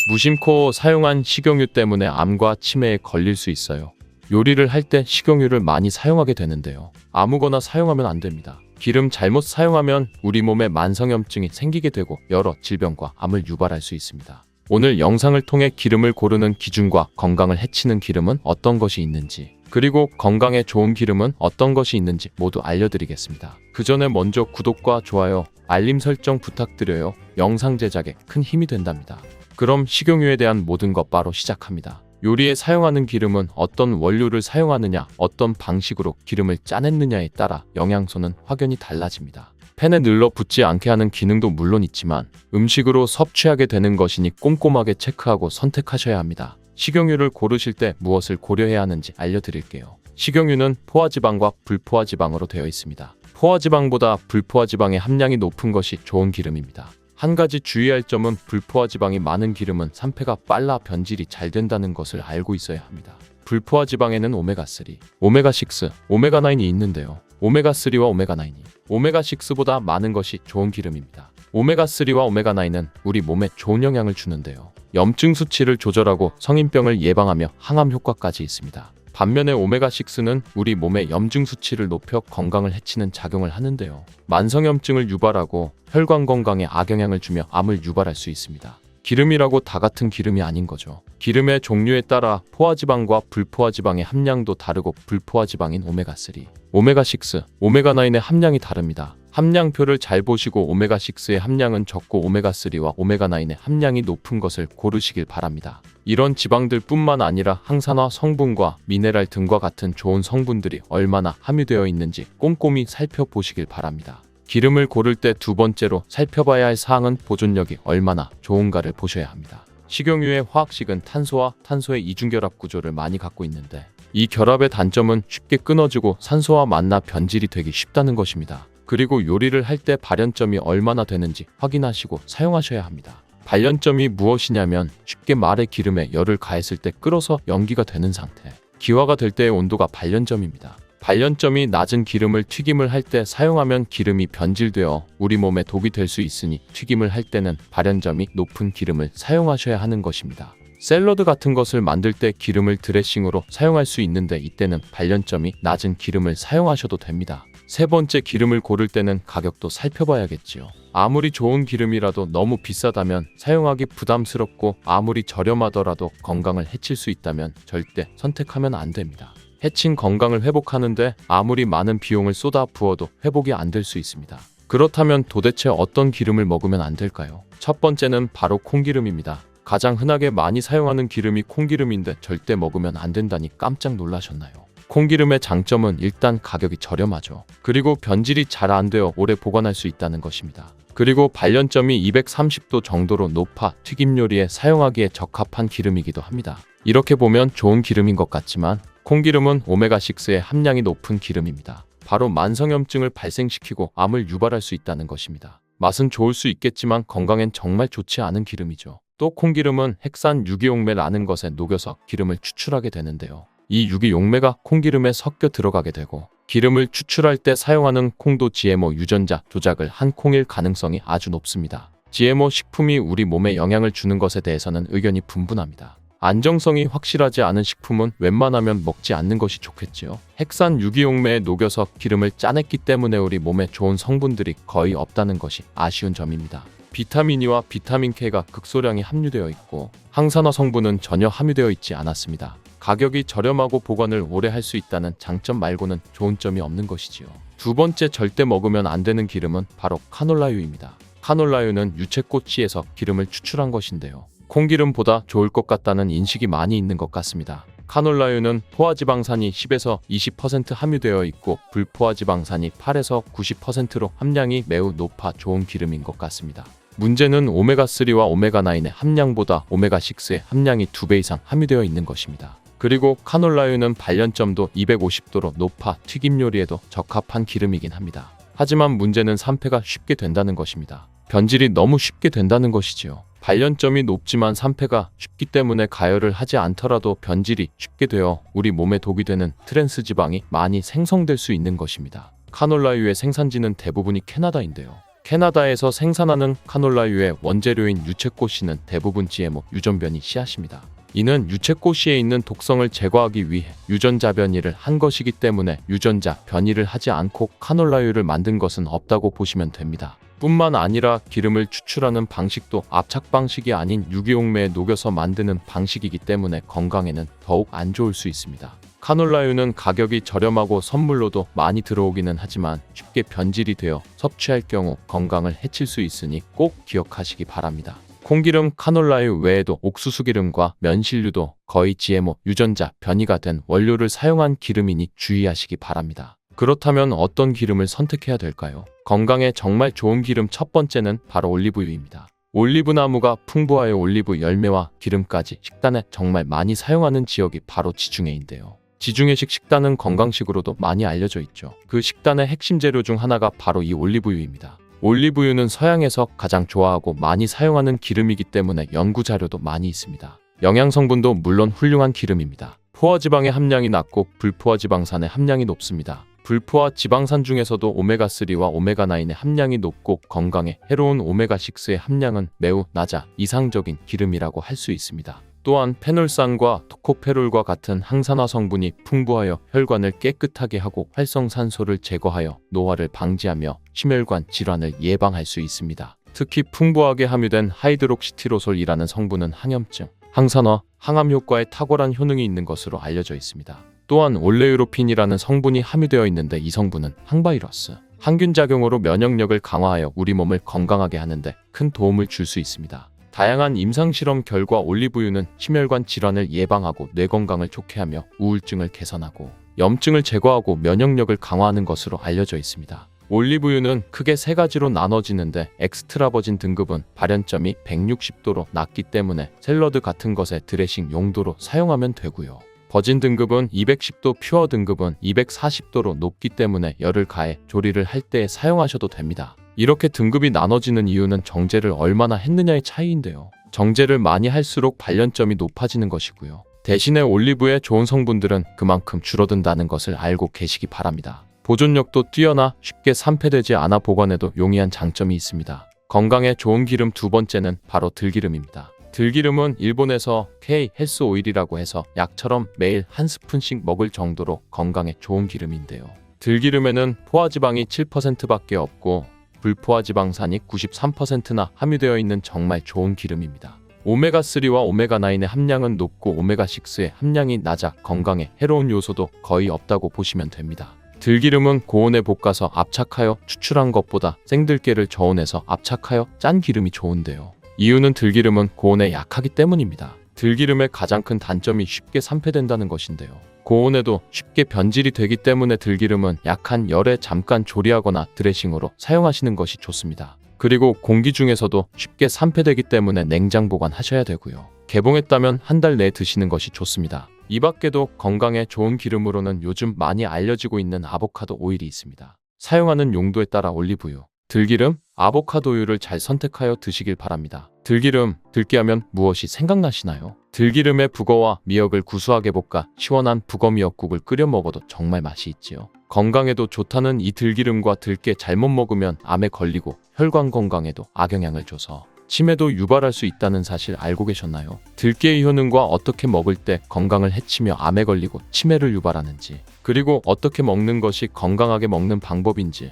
무심코 사용한 식용유 때문에 암과 치매에 걸릴 수 있어요. 요리를 할 때 식용유를 많이 사용하게 되는데요. 아무거나 사용하면 안 됩니다. 기름 잘못 사용하면 우리 몸에 만성염증이 생기게 되고 여러 질병과 암을 유발할 수 있습니다. 오늘 영상을 통해 기름을 고르는 기준과 건강을 해치는 기름은 어떤 것이 있는지, 그리고 건강에 좋은 기름은 어떤 것이 있는지 모두 알려드리겠습니다. 그 전에 먼저 구독과 좋아요, 알림 설정 부탁드려요. 영상 제작에 큰 힘이 된답니다. 그럼 식용유에 대한 모든 것 바로 시작합니다. 요리에 사용하는 기름은 어떤 원료를 사용하느냐, 어떤 방식으로 기름을 짜냈느냐에 따라 영양소는 확연히 달라집니다. 팬에 늘러붙지 않게 하는 기능도 물론 있지만 음식으로 섭취하게 되는 것이니 꼼꼼하게 체크하고 선택하셔야 합니다. 식용유를 고르실 때 무엇을 고려해야 하는지 알려드릴게요. 식용유는 포화지방과 불포화지방으로 되어 있습니다. 포화지방보다 불포화지방의 함량이 높은 것이 좋은 기름입니다. 한 가지 주의할 점은 불포화지방이 많은 기름은 산패가 빨라 변질이 잘 된다는 것을 알고 있어야 합니다. 불포화지방에는 오메가3, 오메가6, 오메가9이 있는데요. 오메가3와 오메가9이 오메가6보다 많은 것이 좋은 기름입니다. 오메가3와 오메가9은 우리 몸에 좋은 영향을 주는데요. 염증 수치를 조절하고 성인병을 예방하며 항암 효과까지 있습니다. 반면에 오메가6는 우리 몸의 염증 수치를 높여 건강을 해치는 작용을 하는데요. 만성염증을 유발하고 혈관 건강에 악영향을 주며 암을 유발할 수 있습니다. 기름이라고 다 같은 기름이 아닌 거죠. 기름의 종류에 따라 포화지방과 불포화지방의 함량도 다르고 불포화지방인 오메가3, 오메가6, 오메가9의 함량이 다릅니다. 함량표를 잘 보시고 오메가6의 함량은 적고 오메가3와 오메가9의 함량이 높은 것을 고르시길 바랍니다. 이런 지방들 뿐만 아니라 항산화 성분과 미네랄 등과 같은 좋은 성분들이 얼마나 함유되어 있는지 꼼꼼히 살펴보시길 바랍니다. 기름을 고를 때 두 번째로 살펴봐야 할 사항은 보존력이 얼마나 좋은가를 보셔야 합니다. 식용유의 화학식은 탄소와 탄소의 이중결합 구조를 많이 갖고 있는데 이 결합의 단점은 쉽게 끊어지고 산소와 만나 변질이 되기 쉽다는 것입니다. 그리고 요리를 할 때 발연점이 얼마나 되는지 확인하시고 사용하셔야 합니다. 발연점이 무엇이냐면 쉽게 말해 기름에 열을 가했을 때 끓어서 연기가 되는 상태, 기화가 될 때의 온도가 발연점입니다. 발연점이 낮은 기름을 튀김을 할 때 사용하면 기름이 변질되어 우리 몸에 독이 될 수 있으니 튀김을 할 때는 발연점이 높은 기름을 사용하셔야 하는 것입니다. 샐러드 같은 것을 만들 때 기름을 드레싱으로 사용할 수 있는데 이때는 발연점이 낮은 기름을 사용하셔도 됩니다. 세 번째, 기름을 고를 때는 가격도 살펴봐야겠지요. 아무리 좋은 기름이라도 너무 비싸다면 사용하기 부담스럽고 아무리 저렴하더라도 건강을 해칠 수 있다면 절대 선택하면 안 됩니다. 해친 건강을 회복하는데 아무리 많은 비용을 쏟아 부어도 회복이 안 될 수 있습니다. 그렇다면 도대체 어떤 기름을 먹으면 안 될까요? 첫 번째는 바로 콩기름입니다. 가장 흔하게 많이 사용하는 기름이 콩기름인데 절대 먹으면 안 된다니 깜짝 놀라셨나요? 콩기름의 장점은 일단 가격이 저렴하죠. 그리고 변질이 잘 안 되어 오래 보관할 수 있다는 것입니다. 그리고 발연점이 230도 정도로 높아 튀김 요리에 사용하기에 적합한 기름이기도 합니다. 이렇게 보면 좋은 기름인 것 같지만 콩기름은 오메가6의 함량이 높은 기름입니다. 바로 만성염증을 발생시키고 암을 유발할 수 있다는 것입니다. 맛은 좋을 수 있겠지만 건강엔 정말 좋지 않은 기름이죠. 또 콩기름은 핵산 유기용매라는 것에 녹여서 기름을 추출하게 되는데요. 이 유기용매가 콩기름에 섞여 들어가게 되고 기름을 추출할 때 사용하는 콩도 GMO 유전자 조작을 한 콩일 가능성이 아주 높습니다. GMO 식품이 우리 몸에 영향을 주는 것에 대해서는 의견이 분분합니다. 안정성이 확실하지 않은 식품은 웬만하면 먹지 않는 것이 좋겠지요. 핵산 유기용매에 녹여서 기름을 짜냈기 때문에 우리 몸에 좋은 성분들이 거의 없다는 것이 아쉬운 점입니다. 비타민 E와 비타민 K가 극소량이 함유되어 있고 항산화 성분은 전혀 함유되어 있지 않았습니다. 가격이 저렴하고 보관을 오래 할 수 있다는 장점 말고는 좋은 점이 없는 것이지요. 두 번째, 절대 먹으면 안 되는 기름은 바로 카놀라유입니다. 카놀라유는 유채꽃씨에서 기름을 추출한 것인데요. 콩기름보다 좋을 것 같다는 인식이 많이 있는 것 같습니다. 카놀라유는 포화지방산이 10에서 20% 함유되어 있고 불포화지방산이 8에서 90%로 함량이 매우 높아 좋은 기름인 것 같습니다. 문제는 오메가3와 오메가9의 함량보다 오메가6의 함량이 2배 이상 함유되어 있는 것입니다. 그리고 카놀라유는 발연점도 250도로 높아 튀김 요리에도 적합한 기름이긴 합니다. 하지만 문제는 산패가 쉽게 된다는 것입니다. 변질이 너무 쉽게 된다는 것이지요. 발연점이 높지만 산패가 쉽기 때문에 가열을 하지 않더라도 변질이 쉽게 되어 우리 몸에 독이 되는 트랜스 지방이 많이 생성될 수 있는 것입니다. 카놀라유의 생산지는 대부분이 캐나다인데요. 캐나다에서 생산하는 카놀라유의 원재료인 유채꽃씨는 대부분 GMO 유전변이 씨앗입니다. 이는 유채꽃씨에 있는 독성을 제거하기 위해 유전자 변이를 한 것이기 때문에 유전자 변이를 하지 않고 카놀라유를 만든 것은 없다고 보시면 됩니다. 뿐만 아니라 기름을 추출하는 방식도 압착 방식이 아닌 유기용매에 녹여서 만드는 방식이기 때문에 건강에는 더욱 안 좋을 수 있습니다. 카놀라유는 가격이 저렴하고 선물로도 많이 들어오기는 하지만 쉽게 변질이 되어 섭취할 경우 건강을 해칠 수 있으니 꼭 기억하시기 바랍니다. 콩기름, 카놀라유 외에도 옥수수기름과 면실류도 거의 GMO 유전자 변이가 된 원료를 사용한 기름이니 주의하시기 바랍니다. 그렇다면 어떤 기름을 선택해야 될까요? 건강에 정말 좋은 기름 첫 번째는 바로 올리브유입니다. 올리브나무가 풍부하여 올리브 열매와 기름까지 식단에 정말 많이 사용하는 지역이 바로 지중해인데요. 지중해식 식단은 건강식으로도 많이 알려져 있죠. 그 식단의 핵심 재료 중 하나가 바로 이 올리브유입니다. 올리브유는 서양에서 가장 좋아하고 많이 사용하는 기름이기 때문에 연구 자료도 많이 있습니다. 영양 성분도 물론 훌륭한 기름입니다. 포화지방의 함량이 낮고 불포화지방산의 함량이 높습니다. 불포화 지방산 중에서도 오메가3와 오메가9의 함량이 높고 건강에 해로운 오메가6의 함량은 매우 낮아 이상적인 기름이라고 할 수 있습니다. 또한 페놀산과 토코페롤과 같은 항산화 성분이 풍부하여 혈관을 깨끗하게 하고 활성산소를 제거하여 노화를 방지하며 심혈관 질환을 예방할 수 있습니다. 특히 풍부하게 함유된 하이드록시티로솔이라는 성분은 항염증, 항산화, 항암 효과에 탁월한 효능이 있는 것으로 알려져 있습니다. 또한 올레유로핀이라는 성분이 함유되어 있는데 이 성분은 항바이러스, 항균 작용으로 면역력을 강화하여 우리 몸을 건강하게 하는데 큰 도움을 줄 수 있습니다. 다양한 임상실험 결과 올리브유는 심혈관 질환을 예방하고 뇌 건강을 좋게 하며 우울증을 개선하고 염증을 제거하고 면역력을 강화하는 것으로 알려져 있습니다. 올리브유는 크게 세 가지로 나눠지는데 엑스트라 버진 등급은 발연점이 160도로 낮기 때문에 샐러드 같은 것에 드레싱 용도로 사용하면 되고요. 버진 등급은 210도, 퓨어 등급은 240도로 높기 때문에 열을 가해 조리를 할 때 사용하셔도 됩니다. 이렇게 등급이 나눠지는 이유는 정제를 얼마나 했느냐의 차이인데요. 정제를 많이 할수록 발연점이 높아지는 것이고요. 대신에 올리브의 좋은 성분들은 그만큼 줄어든다는 것을 알고 계시기 바랍니다. 보존력도 뛰어나 쉽게 산패되지 않아 보관에도 용이한 장점이 있습니다. 건강에 좋은 기름 두 번째는 바로 들기름입니다. 들기름은 일본에서 K 헬스 오일이라고 해서 약처럼 매일 한 스푼씩 먹을 정도로 건강에 좋은 기름인데요. 들기름에는 포화지방이 7%밖에 없고 불포화지방산이 93%나 함유되어 있는 정말 좋은 기름입니다. 오메가3와 오메가9의 함량은 높고 오메가6의 함량이 낮아 건강에 해로운 요소도 거의 없다고 보시면 됩니다. 들기름은 고온에 볶아서 압착하여 추출한 것보다 생들깨를 저온해서 압착하여 짠 기름이 좋은데요. 이유는 들기름은 고온에 약하기 때문입니다. 들기름의 가장 큰 단점이 쉽게 산패된다는 것인데요. 고온에도 쉽게 변질이 되기 때문에 들기름은 약한 열에 잠깐 조리하거나 드레싱으로 사용하시는 것이 좋습니다. 그리고 공기 중에서도 쉽게 산패되기 때문에 냉장 보관하셔야 되고요. 개봉했다면 한 달 내에 드시는 것이 좋습니다. 이 밖에도 건강에 좋은 기름으로는 요즘 많이 알려지고 있는 아보카도 오일이 있습니다. 사용하는 용도에 따라 올리브유, 들기름, 아보카도유를 잘 선택하여 드시길 바랍니다. 들기름, 들깨하면 무엇이 생각나시나요? 들기름에 북어와 미역을 구수하게 볶아 시원한 북어 미역국을 끓여 먹어도 정말 맛이 있지요. 건강에도 좋다는 이 들기름과 들깨 잘못 먹으면 암에 걸리고 혈관 건강에도 악영향을 줘서 치매도 유발할 수 있다는 사실 알고 계셨나요? 들깨의 효능과 어떻게 먹을 때 건강을 해치며 암에 걸리고 치매를 유발하는지, 그리고 어떻게 먹는 것이 건강하게 먹는 방법인지,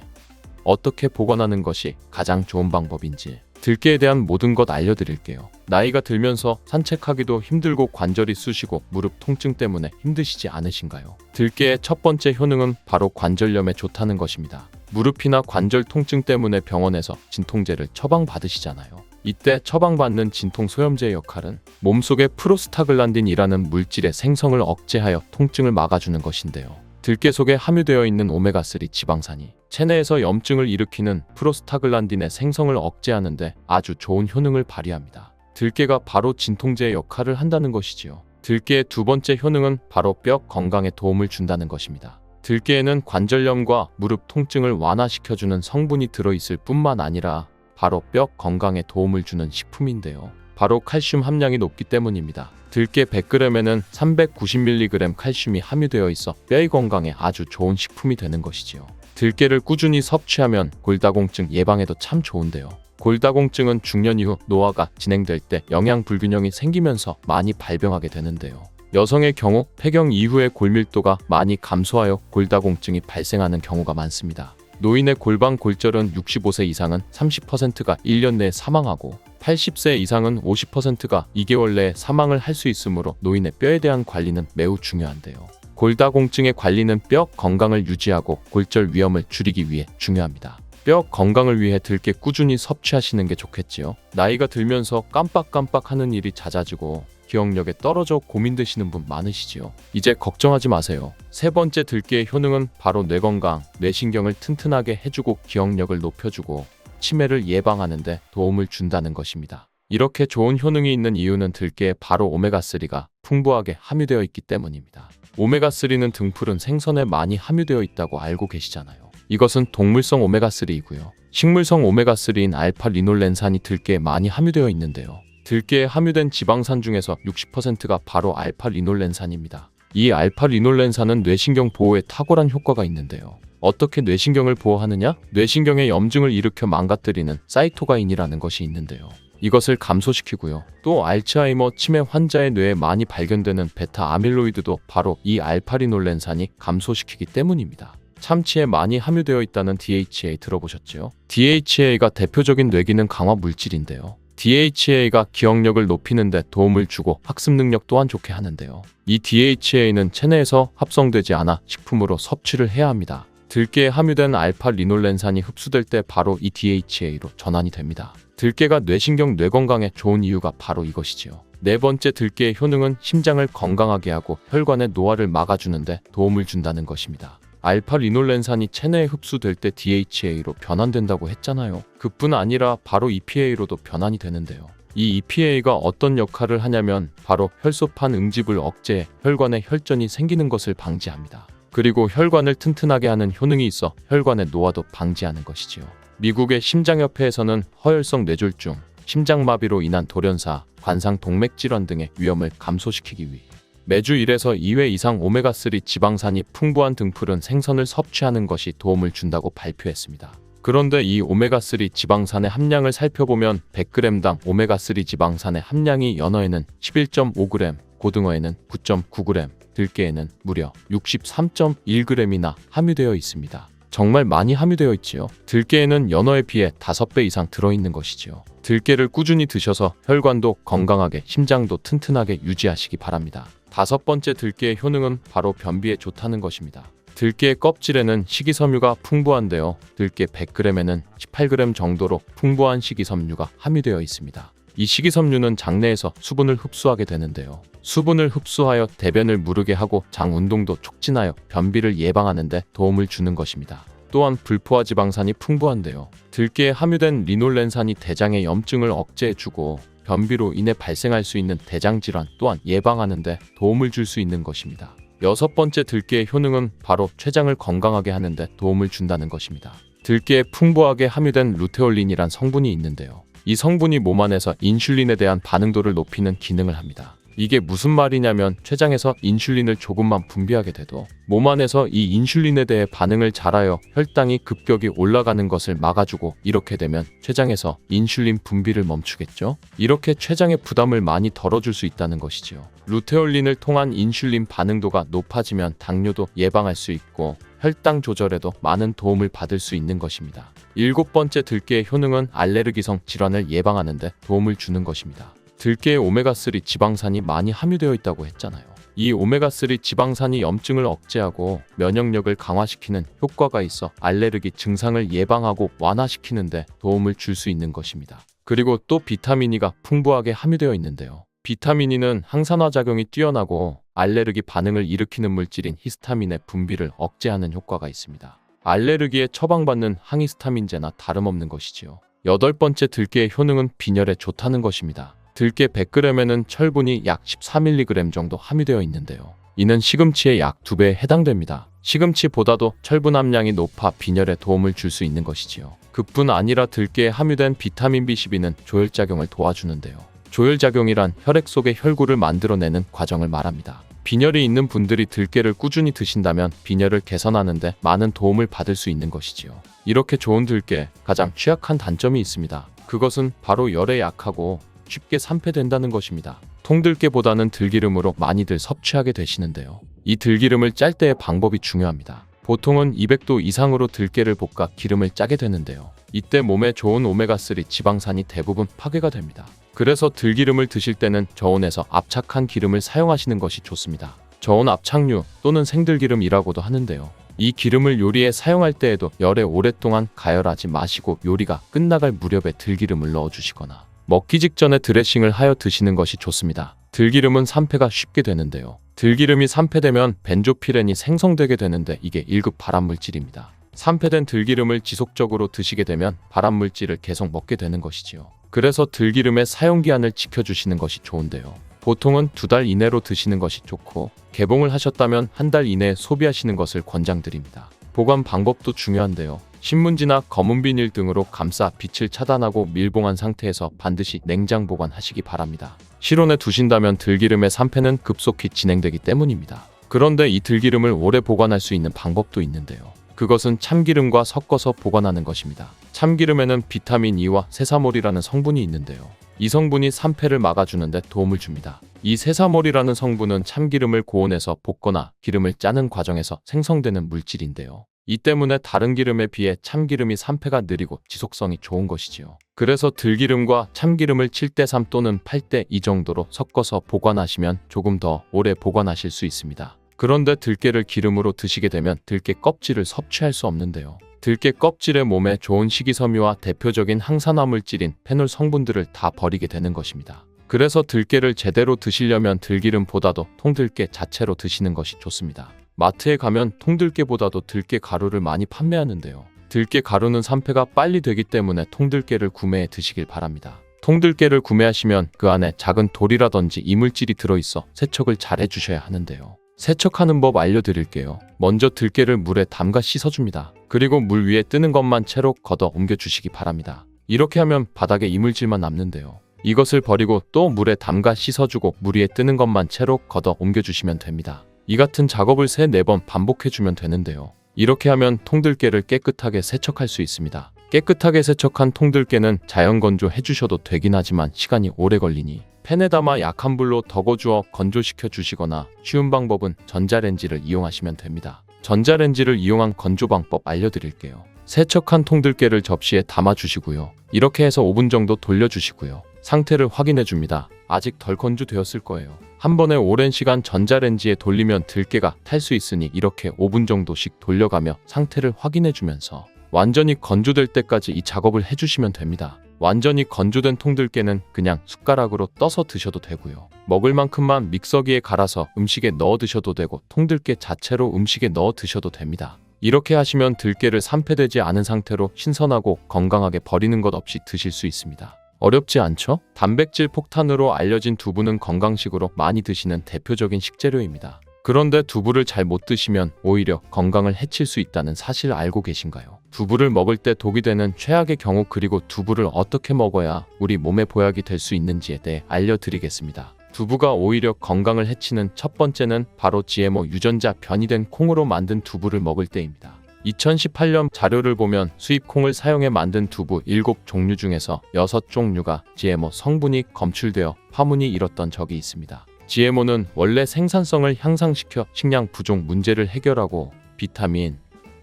어떻게 보관하는 것이 가장 좋은 방법인지 들깨에 대한 모든 것 알려드릴게요. 나이가 들면서 산책하기도 힘들고 관절이 쑤시고 무릎 통증 때문에 힘드시지 않으신가요? 들깨의 첫 번째 효능은 바로 관절염에 좋다는 것입니다. 무릎이나 관절 통증 때문에 병원에서 진통제를 처방받으시잖아요. 이때 처방받는 진통소염제의 역할은 몸속의 프로스타글란딘이라는 물질의 생성을 억제하여 통증을 막아주는 것인데요. 들깨 속에 함유되어 있는 오메가3 지방산이 체내에서 염증을 일으키는 프로스타글란딘의 생성을 억제하는데 아주 좋은 효능을 발휘합니다. 들깨가 바로 진통제의 역할을 한다는 것이지요. 들깨의 두 번째 효능은 바로 뼈 건강에 도움을 준다는 것입니다. 들깨에는 관절염과 무릎 통증을 완화시켜주는 성분이 들어있을 뿐만 아니라 바로 뼈 건강에 도움을 주는 식품인데요. 바로 칼슘 함량이 높기 때문입니다. 들깨 100g에는 390mg 칼슘이 함유되어 있어 뼈의 건강에 아주 좋은 식품이 되는 것이지요. 들깨를 꾸준히 섭취하면 골다공증 예방에도 참 좋은데요. 골다공증은 중년 이후 노화가 진행될 때 영양 불균형이 생기면서 많이 발병하게 되는데요. 여성의 경우 폐경 이후에 골밀도가 많이 감소하여 골다공증이 발생하는 경우가 많습니다. 노인의 골반 골절은 65세 이상은 30%가 1년 내에 사망하고 80세 이상은 50%가 2개월 내에 사망을 할 수 있으므로 노인의 뼈에 대한 관리는 매우 중요한데요. 골다공증의 관리는 뼈 건강을 유지하고 골절 위험을 줄이기 위해 중요합니다. 뼈 건강을 위해 들깨 꾸준히 섭취하시는 게 좋겠지요. 나이가 들면서 깜빡깜빡 하는 일이 잦아지고 기억력에 떨어져 고민되시는 분 많으시지요. 이제 걱정하지 마세요. 세 번째 들깨의 효능은 바로 뇌 건강, 뇌신경을 튼튼하게 해주고 기억력을 높여주고 치매를 예방하는 데 도움을 준다는 것입니다. 이렇게 좋은 효능이 있는 이유는 들깨에 바로 오메가3가 풍부하게 함유되어 있기 때문입니다. 오메가3는 등푸른 생선에 많이 함유되어 있다고 알고 계시잖아요. 이것은 동물성 오메가3이고요. 식물성 오메가3인 알파-리놀렌산이 들깨에 많이 함유되어 있는데요. 들깨에 함유된 지방산 중에서 60%가 바로 알파-리놀렌산입니다. 이 알파-리놀렌산은 뇌신경 보호에 탁월한 효과가 있는데요. 어떻게 뇌신경을 보호하느냐? 뇌신경의 염증을 일으켜 망가뜨리는 사이토가인이라는 것이 있는데요. 이것을 감소시키고요. 또 알츠하이머 치매 환자의 뇌에 많이 발견되는 베타 아밀로이드도 바로 이 알파리놀렌산이 감소시키기 때문입니다. 참치에 많이 함유되어 있다는 DHA 들어보셨죠? DHA가 대표적인 뇌기능 강화 물질인데요. DHA가 기억력을 높이는 데 도움을 주고 학습 능력 또한 좋게 하는데요. 이 DHA는 체내에서 합성되지 않아 식품으로 섭취를 해야 합니다. 들깨에 함유된 알파-리놀렌산이 흡수될 때 바로 이 DHA로 전환이 됩니다. 들깨가 뇌신경 뇌건강에 좋은 이유가 바로 이것이지요. 네 번째 들깨의 효능은 심장을 건강하게 하고 혈관의 노화를 막아주는 데 도움을 준다는 것입니다. 알파-리놀렌산이 체내에 흡수될 때 DHA로 변환된다고 했잖아요. 그뿐 아니라 바로 EPA로도 변환이 되는데요. 이 EPA가 어떤 역할을 하냐면 바로 혈소판 응집을 억제해 혈관에 혈전이 생기는 것을 방지합니다. 그리고 혈관을 튼튼하게 하는 효능이 있어 혈관의 노화도 방지하는 것이지요. 미국의 심장협회에서는 허혈성 뇌졸중, 심장마비로 인한 돌연사, 관상 동맥질환 등의 위험을 감소시키기 위해 매주 1에서 2회 이상 오메가3 지방산이 풍부한 등푸른 생선을 섭취하는 것이 도움을 준다고 발표했습니다. 그런데 이 오메가3 지방산의 함량을 살펴보면 100g당 오메가3 지방산의 함량이 연어에는 11.5g, 고등어에는 9.9g, 들깨에는 무려 63.1g이나 함유되어 있습니다. 정말 많이 함유되어 있지요. 들깨에는 연어에 비해 5배 이상 들어있는 것이지요. 들깨를 꾸준히 드셔서 혈관도 건강하게 심장도 튼튼하게 유지하시기 바랍니다. 다섯 번째 들깨의 효능은 바로 변비에 좋다는 것입니다. 들깨의 껍질에는 식이섬유가 풍부한데요. 들깨 100g에는 18g 정도로 풍부한 식이섬유가 함유되어 있습니다. 이 식이섬유는 장내에서 수분을 흡수하게 되는데요. 수분을 흡수하여 대변을 무르게 하고 장 운동도 촉진하여 변비를 예방하는 데 도움을 주는 것입니다. 또한 불포화 지방산이 풍부한데요. 들깨에 함유된 리놀렌산이 대장의 염증을 억제해주고 변비로 인해 발생할 수 있는 대장 질환 또한 예방하는 데 도움을 줄 수 있는 것입니다. 여섯 번째 들깨의 효능은 바로 췌장을 건강하게 하는 데 도움을 준다는 것입니다. 들깨에 풍부하게 함유된 루테올린이란 성분이 있는데요. 이 성분이 몸 안에서 인슐린에 대한 반응도를 높이는 기능을 합니다. 이게 무슨 말이냐면 췌장에서 인슐린을 조금만 분비하게 돼도 몸 안에서 이 인슐린에 대해 반응을 잘하여 혈당이 급격히 올라가는 것을 막아주고 이렇게 되면 췌장에서 인슐린 분비를 멈추겠죠? 이렇게 췌장의 부담을 많이 덜어줄 수 있다는 것이지요. 루테올린을 통한 인슐린 반응도가 높아지면 당뇨도 예방할 수 있고 혈당 조절에도 많은 도움을 받을 수 있는 것입니다. 일곱 번째 들깨의 효능은 알레르기성 질환을 예방하는 데 도움을 주는 것입니다. 들깨에 오메가3 지방산이 많이 함유되어 있다고 했잖아요. 이 오메가3 지방산이 염증을 억제하고 면역력을 강화시키는 효과가 있어 알레르기 증상을 예방하고 완화시키는 데 도움을 줄 수 있는 것입니다. 그리고 또 비타민 E가 풍부하게 함유되어 있는데요. 비타민 E는 항산화 작용이 뛰어나고 알레르기 반응을 일으키는 물질인 히스타민의 분비를 억제하는 효과가 있습니다. 알레르기에 처방받는 항히스타민제나 다름없는 것이지요. 여덟 번째 들깨의 효능은 빈혈에 좋다는 것입니다. 들깨 100g에는 철분이 약 14mg 정도 함유되어 있는데요. 이는 시금치의 약 2배에 해당됩니다. 시금치보다도 철분 함량이 높아 빈혈에 도움을 줄 수 있는 것이지요. 그뿐 아니라 들깨에 함유된 비타민 B12는 조혈작용을 도와주는데요. 조혈작용이란 혈액 속의 혈구를 만들어내는 과정을 말합니다. 빈혈이 있는 분들이 들깨를 꾸준히 드신다면 빈혈을 개선하는 데 많은 도움을 받을 수 있는 것이지요. 이렇게 좋은 들깨 가장 취약한 단점이 있습니다. 그것은 바로 열에 약하고 쉽게 산패된다는 것입니다. 통들깨보다는 들기름으로 많이들 섭취하게 되시는데요. 이 들기름을 짤 때의 방법이 중요합니다. 보통은 200도 이상으로 들깨를 볶아 기름을 짜게 되는데요. 이때 몸에 좋은 오메가3 지방산이 대부분 파괴가 됩니다. 그래서 들기름을 드실 때는 저온에서 압착한 기름을 사용하시는 것이 좋습니다. 저온 압착유 또는 생들기름이라고도 하는데요. 이 기름을 요리에 사용할 때에도 열에 오랫동안 가열하지 마시고 요리가 끝나갈 무렵에 들기름을 넣어주시거나 먹기 직전에 드레싱을 하여 드시는 것이 좋습니다. 들기름은 산패가 쉽게 되는데요. 들기름이 산패되면 벤조피렌이 생성되게 되는데 이게 1급 발암물질입니다. 산패된 들기름을 지속적으로 드시게 되면 발암물질을 계속 먹게 되는 것이지요. 그래서 들기름의 사용기한을 지켜주시는 것이 좋은데요. 보통은 2달 이내로 드시는 것이 좋고 개봉을 하셨다면 1달 이내에 소비하시는 것을 권장드립니다. 보관 방법도 중요한데요. 신문지나 검은 비닐 등으로 감싸 빛을 차단하고 밀봉한 상태에서 반드시 냉장 보관하시기 바랍니다. 실온에 두신다면 들기름의 산패는 급속히 진행되기 때문입니다. 그런데 이 들기름을 오래 보관할 수 있는 방법도 있는데요. 그것은 참기름과 섞어서 보관하는 것입니다. 참기름에는 비타민 E와 세사몰이라는 성분이 있는데요. 이 성분이 산패를 막아주는 데 도움을 줍니다. 이 세사몰이라는 성분은 참기름을 고온에서 볶거나 기름을 짜는 과정에서 생성되는 물질인데요. 이 때문에 다른 기름에 비해 참기름이 산패가 느리고 지속성이 좋은 것이지요. 그래서 들기름과 참기름을 7:3 또는 8:2 정도로 섞어서 보관하시면 조금 더 오래 보관하실 수 있습니다. 그런데 들깨를 기름으로 드시게 되면 들깨 껍질을 섭취할 수 없는데요. 들깨 껍질에 몸에 좋은 식이섬유와 대표적인 항산화 물질인 페놀 성분들을 다 버리게 되는 것입니다. 그래서 들깨를 제대로 드시려면 들기름보다도 통들깨 자체로 드시는 것이 좋습니다. 마트에 가면 통들깨보다도 들깨 가루를 많이 판매하는데요. 들깨 가루는 산패가 빨리 되기 때문에 통들깨를 구매해 드시길 바랍니다. 통들깨를 구매하시면 그 안에 작은 돌이라든지 이물질이 들어있어 세척을 잘 해주셔야 하는데요. 세척하는 법 알려드릴게요. 먼저 들깨를 물에 담가 씻어줍니다. 그리고 물 위에 뜨는 것만 채로 걷어 옮겨주시기 바랍니다. 이렇게 하면 바닥에 이물질만 남는데요. 이것을 버리고 또 물에 담가 씻어주고 물 위에 뜨는 것만 채로 걷어 옮겨주시면 됩니다. 이 같은 작업을 3-4번 반복해주면 되는데요. 이렇게 하면 통들깨를 깨끗하게 세척할 수 있습니다. 깨끗하게 세척한 통들깨는 자연 건조 해주셔도 되긴 하지만 시간이 오래 걸리니 팬에 담아 약한 불로 덕어주어 건조시켜 주시거나 쉬운 방법은 전자레인지를 이용하시면 됩니다. 전자레인지를 이용한 건조 방법 알려드릴게요. 세척한 통들깨를 접시에 담아주시고요. 이렇게 해서 5분 정도 돌려주시고요. 상태를 확인해줍니다. 아직 덜 건조되었을 거예요. 한 번에 오랜 시간 전자레인지에 돌리면 들깨가 탈 수 있으니 이렇게 5분 정도씩 돌려가며 상태를 확인해주면서 완전히 건조될 때까지 이 작업을 해주시면 됩니다. 완전히 건조된 통들깨는 그냥 숟가락으로 떠서 드셔도 되고요. 먹을 만큼만 믹서기에 갈아서 음식에 넣어 드셔도 되고 통들깨 자체로 음식에 넣어 드셔도 됩니다. 이렇게 하시면 들깨를 산패되지 않은 상태로 신선하고 건강하게 버리는 것 없이 드실 수 있습니다. 어렵지 않죠? 단백질 폭탄으로 알려진 두부는 건강식으로 많이 드시는 대표적인 식재료입니다. 그런데 두부를 잘 못 드시면 오히려 건강을 해칠 수 있다는 사실 알고 계신가요? 두부를 먹을 때 독이 되는 최악의 경우 그리고 두부를 어떻게 먹어야 우리 몸에 보약이 될 수 있는지에 대해 알려드리겠습니다. 두부가 오히려 건강을 해치는 첫 번째는 바로 GMO 유전자 변이된 콩으로 만든 두부를 먹을 때입니다. 2018년 자료를 보면 수입 콩을 사용해 만든 두부 7종류 중에서 6종류가 GMO 성분이 검출되어 파문이 일었던 적이 있습니다. GMO는 원래 생산성을 향상시켜 식량 부족 문제를 해결하고 비타민,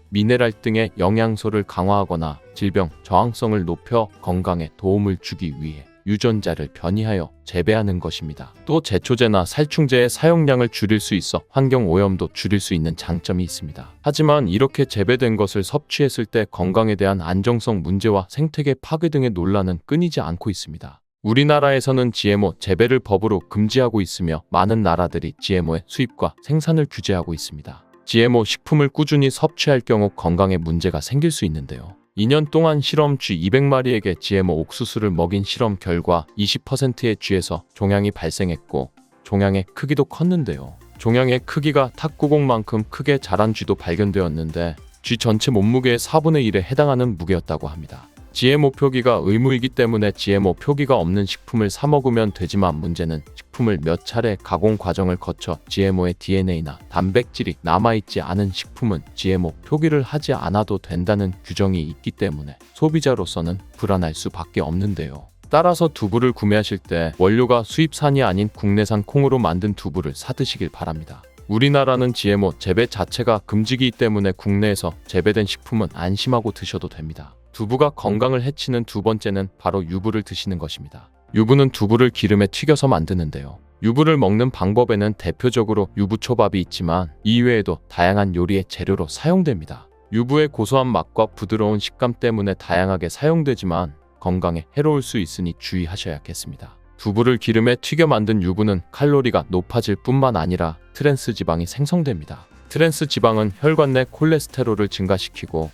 미네랄 등의 영양소를 강화하거나 질병 저항성을 높여 건강에 도움을 주기 위해 유전자를 변이하여 재배하는 것입니다. 또 제초제나 살충제의 사용량을 줄일 수 있어 환경 오염도 줄일 수 있는 장점이 있습니다. 하지만 이렇게 재배된 것을 섭취했을 때 건강에 대한 안정성 문제와 생태계 파괴 등의 논란은 끊이지 않고 있습니다. 우리나라에서는 GMO 재배를 법으로 금지하고 있으며 많은 나라들이 GMO의 수입과 생산을 규제하고 있습니다. GMO 식품을 꾸준히 섭취할 경우 건강에 문제가 생길 수 있는데요. 2년 동안 실험 쥐 200마리에게 GMO 옥수수를 먹인 실험 결과 20%의 쥐에서 종양이 발생했고 종양의 크기도 컸는데요. 종양의 크기가 탁구공만큼 크게 자란 쥐도 발견되었는데 쥐 전체 몸무게의 4분의 1에 해당하는 무게였다고 합니다. GMO 표기가 의무이기 때문에 GMO 표기가 없는 식품을 사 먹으면 되지만 문제는 식품을 몇 차례 가공 과정을 거쳐 GMO의 DNA나 단백질이 남아있지 않은 식품은 GMO 표기를 하지 않아도 된다는 규정이 있기 때문에 소비자로서는 불안할 수밖에 없는데요. 따라서 두부를 구매하실 때 원료가 수입산이 아닌 국내산 콩으로 만든 두부를 사드시길 바랍니다. 우리나라는 GMO 재배 자체가 금지이기 때문에 국내에서 재배된 식품은 안심하고 드셔도 됩니다. 두부가 건강을 해치는 두 번째는 바로 유부를 드시는 것입니다. 유부는 두부를 기름에 튀겨서 만드는데요. 유부를 먹는 방법에는 대표적으로 유부초밥이 있지만 이외에도 다양한 요리의 재료로 사용됩니다. 유부의 고소한 맛과 부드러운 식감 때문에 다양하게 사용되지만 건강에 해로울 수 있으니 주의하셔야겠습니다. 두부를 기름에 튀겨 만든 유부는 칼로리가 높아질 뿐만 아니라 트랜스 지방이 생성됩니다. 트랜스 지방은 혈관 내 콜레스테롤을 증가시키고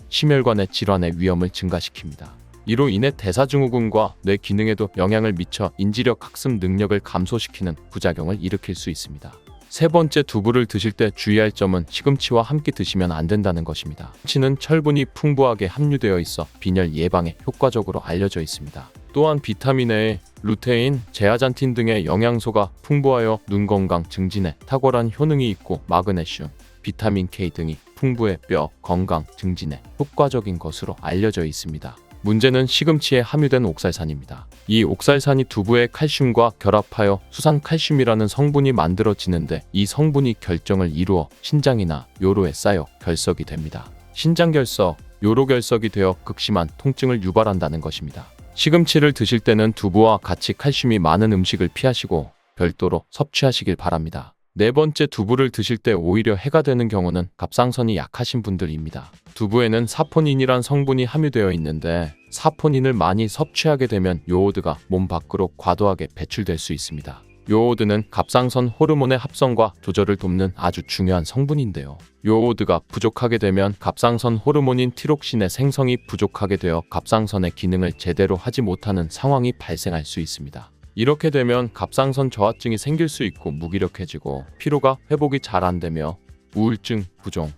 심혈관의 질환의 위험을 증가시킵니다. 이로 인해 대사증후군과 뇌 기능에도 영향을 미쳐 인지력 학습 능력을 감소시키는 부작용을 일으킬 수 있습니다. 세 번째, 두부를 드실 때 주의할 점은 시금치와 함께 드시면 안 된다는 것입니다. 시금치는 철분이 풍부하게 함유되어 있어 빈혈 예방에 효과적으로 알려져 있습니다. 또한 비타민 A, 루테인, 제아잔틴 등의 영양소가 풍부하여 눈 건강 증진에 탁월한 효능이 있고 마그네슘, 비타민 K 등이 풍부해 뼈 건강 증진에 효과적인 것으로 알려져 있습니다. 문제는 시금치에 함유된 옥살산입니다. 이 옥살산이 두부의 칼슘과 결합하여 수산칼슘이라는 성분이 만들어지는데 이 성분이 결정을 이루어 신장이나 요로에 쌓여 결석이 됩니다. 신장결석, 요로결석이 되어 극심한 통증을 유발한다는 것입니다. 시금치를 드실 때는 두부와 같이 칼슘이 많은 음식을 피하시고 별도로 섭취하시길 바랍니다. 네 번째, 두부를 드실 때 오히려 해가 되는 경우는 갑상선이 약하신 분들입니다. 두부에는 사포닌이란 성분이 함유되어 있는데 사포닌을 많이 섭취하게 되면 요오드가 몸 밖으로 과도하게 배출될 수 있습니다. 요오드는 갑상선 호르몬의 합성과 조절을 돕는 아주 중요한 성분인데요. 요오드가 부족하게 되면 갑상선 호르몬인 티록신의 생성이 부족하게 되어 갑상선의 기능을 제대로 하지 못하는 상황이 발생할 수 있습니다. 이렇게 되면 갑상선 저하증이 생길 수 있고 무기력해지고 피로가 회복이 잘 안 되며 우울증, 부종,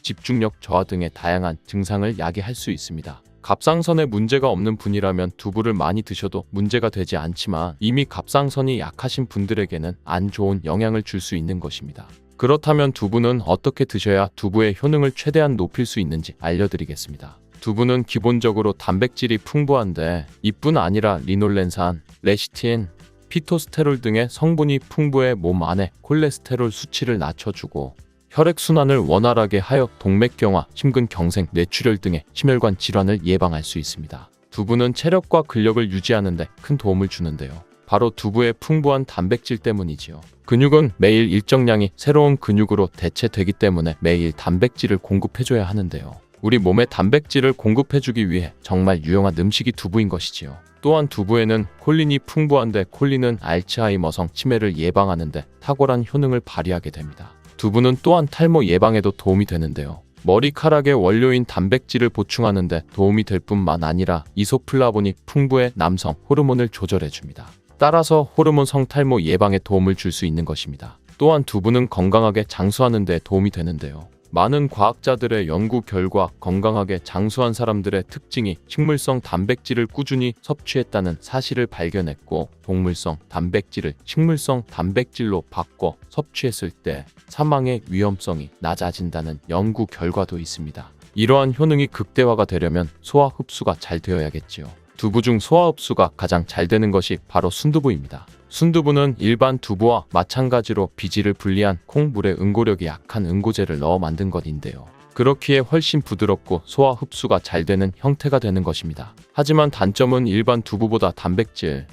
집중력 저하 등의 다양한 증상을 야기할 수 있습니다. 갑상선에 문제가 없는 분이라면 두부를 많이 드셔도 문제가 되지 않지만 이미 갑상선이 약하신 분들에게는 안 좋은 영향을 줄 수 있는 것입니다. 그렇다면 두부는 어떻게 드셔야 두부의 효능을 최대한 높일 수 있는지 알려드리겠습니다. 두부는 기본적으로 단백질이 풍부한데 이뿐 아니라 리놀렌산, 레시틴, 피토스테롤 등의 성분이 풍부해 몸 안에 콜레스테롤 수치를 낮춰주고 혈액순환을 원활하게 하여 동맥경화, 심근경색, 뇌출혈 등의 심혈관 질환을 예방할 수 있습니다. 두부는 체력과 근력을 유지하는 데 큰 도움을 주는데요. 바로 두부의 풍부한 단백질 때문이지요. 근육은 매일 일정량이 새로운 근육으로 대체되기 때문에 매일 단백질을 공급해줘야 하는데요. 우리 몸에 단백질을 공급해주기 위해 정말 유용한 음식이 두부인 것이지요. 또한 두부에는 콜린이 풍부한데 콜린은 알츠하이머성 치매를 예방하는 데 탁월한 효능을 발휘하게 됩니다. 두부는 또한 탈모 예방에도 도움이 되는데요. 머리카락의 원료인 단백질을 보충하는 데 도움이 될 뿐만 아니라 이소플라본이 풍부해 남성 호르몬을 조절해줍니다. 따라서 호르몬 성탈모 예방에 도움을 줄 수 있는 것입니다. 또한 두부는 건강하게 장수하는 데 도움이 되는데요. 많은 과학자들의 연구 결과 건강하게 장수한 사람들의 특징이 식물성 단백질을 꾸준히 섭취했다는 사실을 발견했고 동물성 단백질을 식물성 단백질로 바꿔 섭취했을 때 사망의 위험성이 낮아진다는 연구 결과도 있습니다. 이러한 효능이 극대화가 되려면 소화 흡수가 잘 되어야겠지요. 두부 중 소화 흡수가 가장 잘 되는 것이 바로 순두부입니다. 순두부는 일반 두부와 마찬가지로 비질을 분리한 콩물에 응고력이 약한 응고제를 넣어 만든 것인데요. 그렇기에 훨씬 부드럽고 소화 흡수가 잘 되는 형태가 되는 것입니다. 하지만 단점은 일반 두부보다 단백질,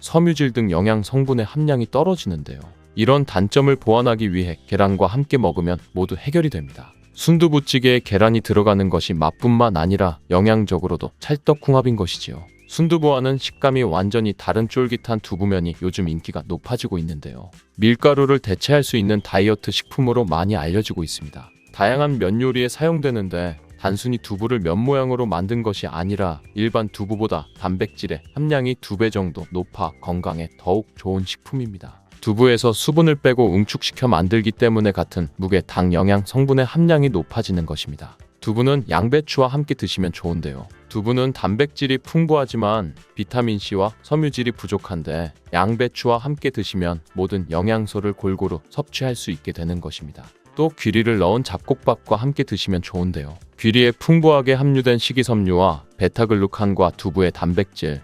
섬유질 등 영양 성분의 함량이 떨어지는데요. 이런 단점을 보완하기 위해 계란과 함께 먹으면 모두 해결이 됩니다. 순두부찌개에 계란이 들어가는 것이 맛뿐만 아니라 영양적으로도 찰떡궁합인 것이지요. 순두부와는 식감이 완전히 다른 쫄깃한 두부면이 요즘 인기가 높아지고 있는데요. 밀가루를 대체할 수 있는 다이어트 식품으로 많이 알려지고 있습니다. 다양한 면 요리에 사용되는데 단순히 두부를 면 모양으로 만든 것이 아니라 일반 두부보다 단백질의 함량이 2배 정도 높아 건강에 더욱 좋은 식품입니다. 두부에서 수분을 빼고 응축시켜 만들기 때문에 같은 무게, 당, 영양 성분의 함량이 높아지는 것입니다. 두부는 양배추와 함께 드시면 좋은데요. 두부는 단백질이 풍부하지만 비타민C와 섬유질이 부족한데 양배추와 함께 드시면 모든 영양소를 골고루 섭취할 수 있게 되는 것입니다. 또 귀리를 넣은 잡곡밥과 함께 드시면 좋은데요. 귀리에 풍부하게 함유된 식이섬유와 베타글루칸과 두부의 단백질,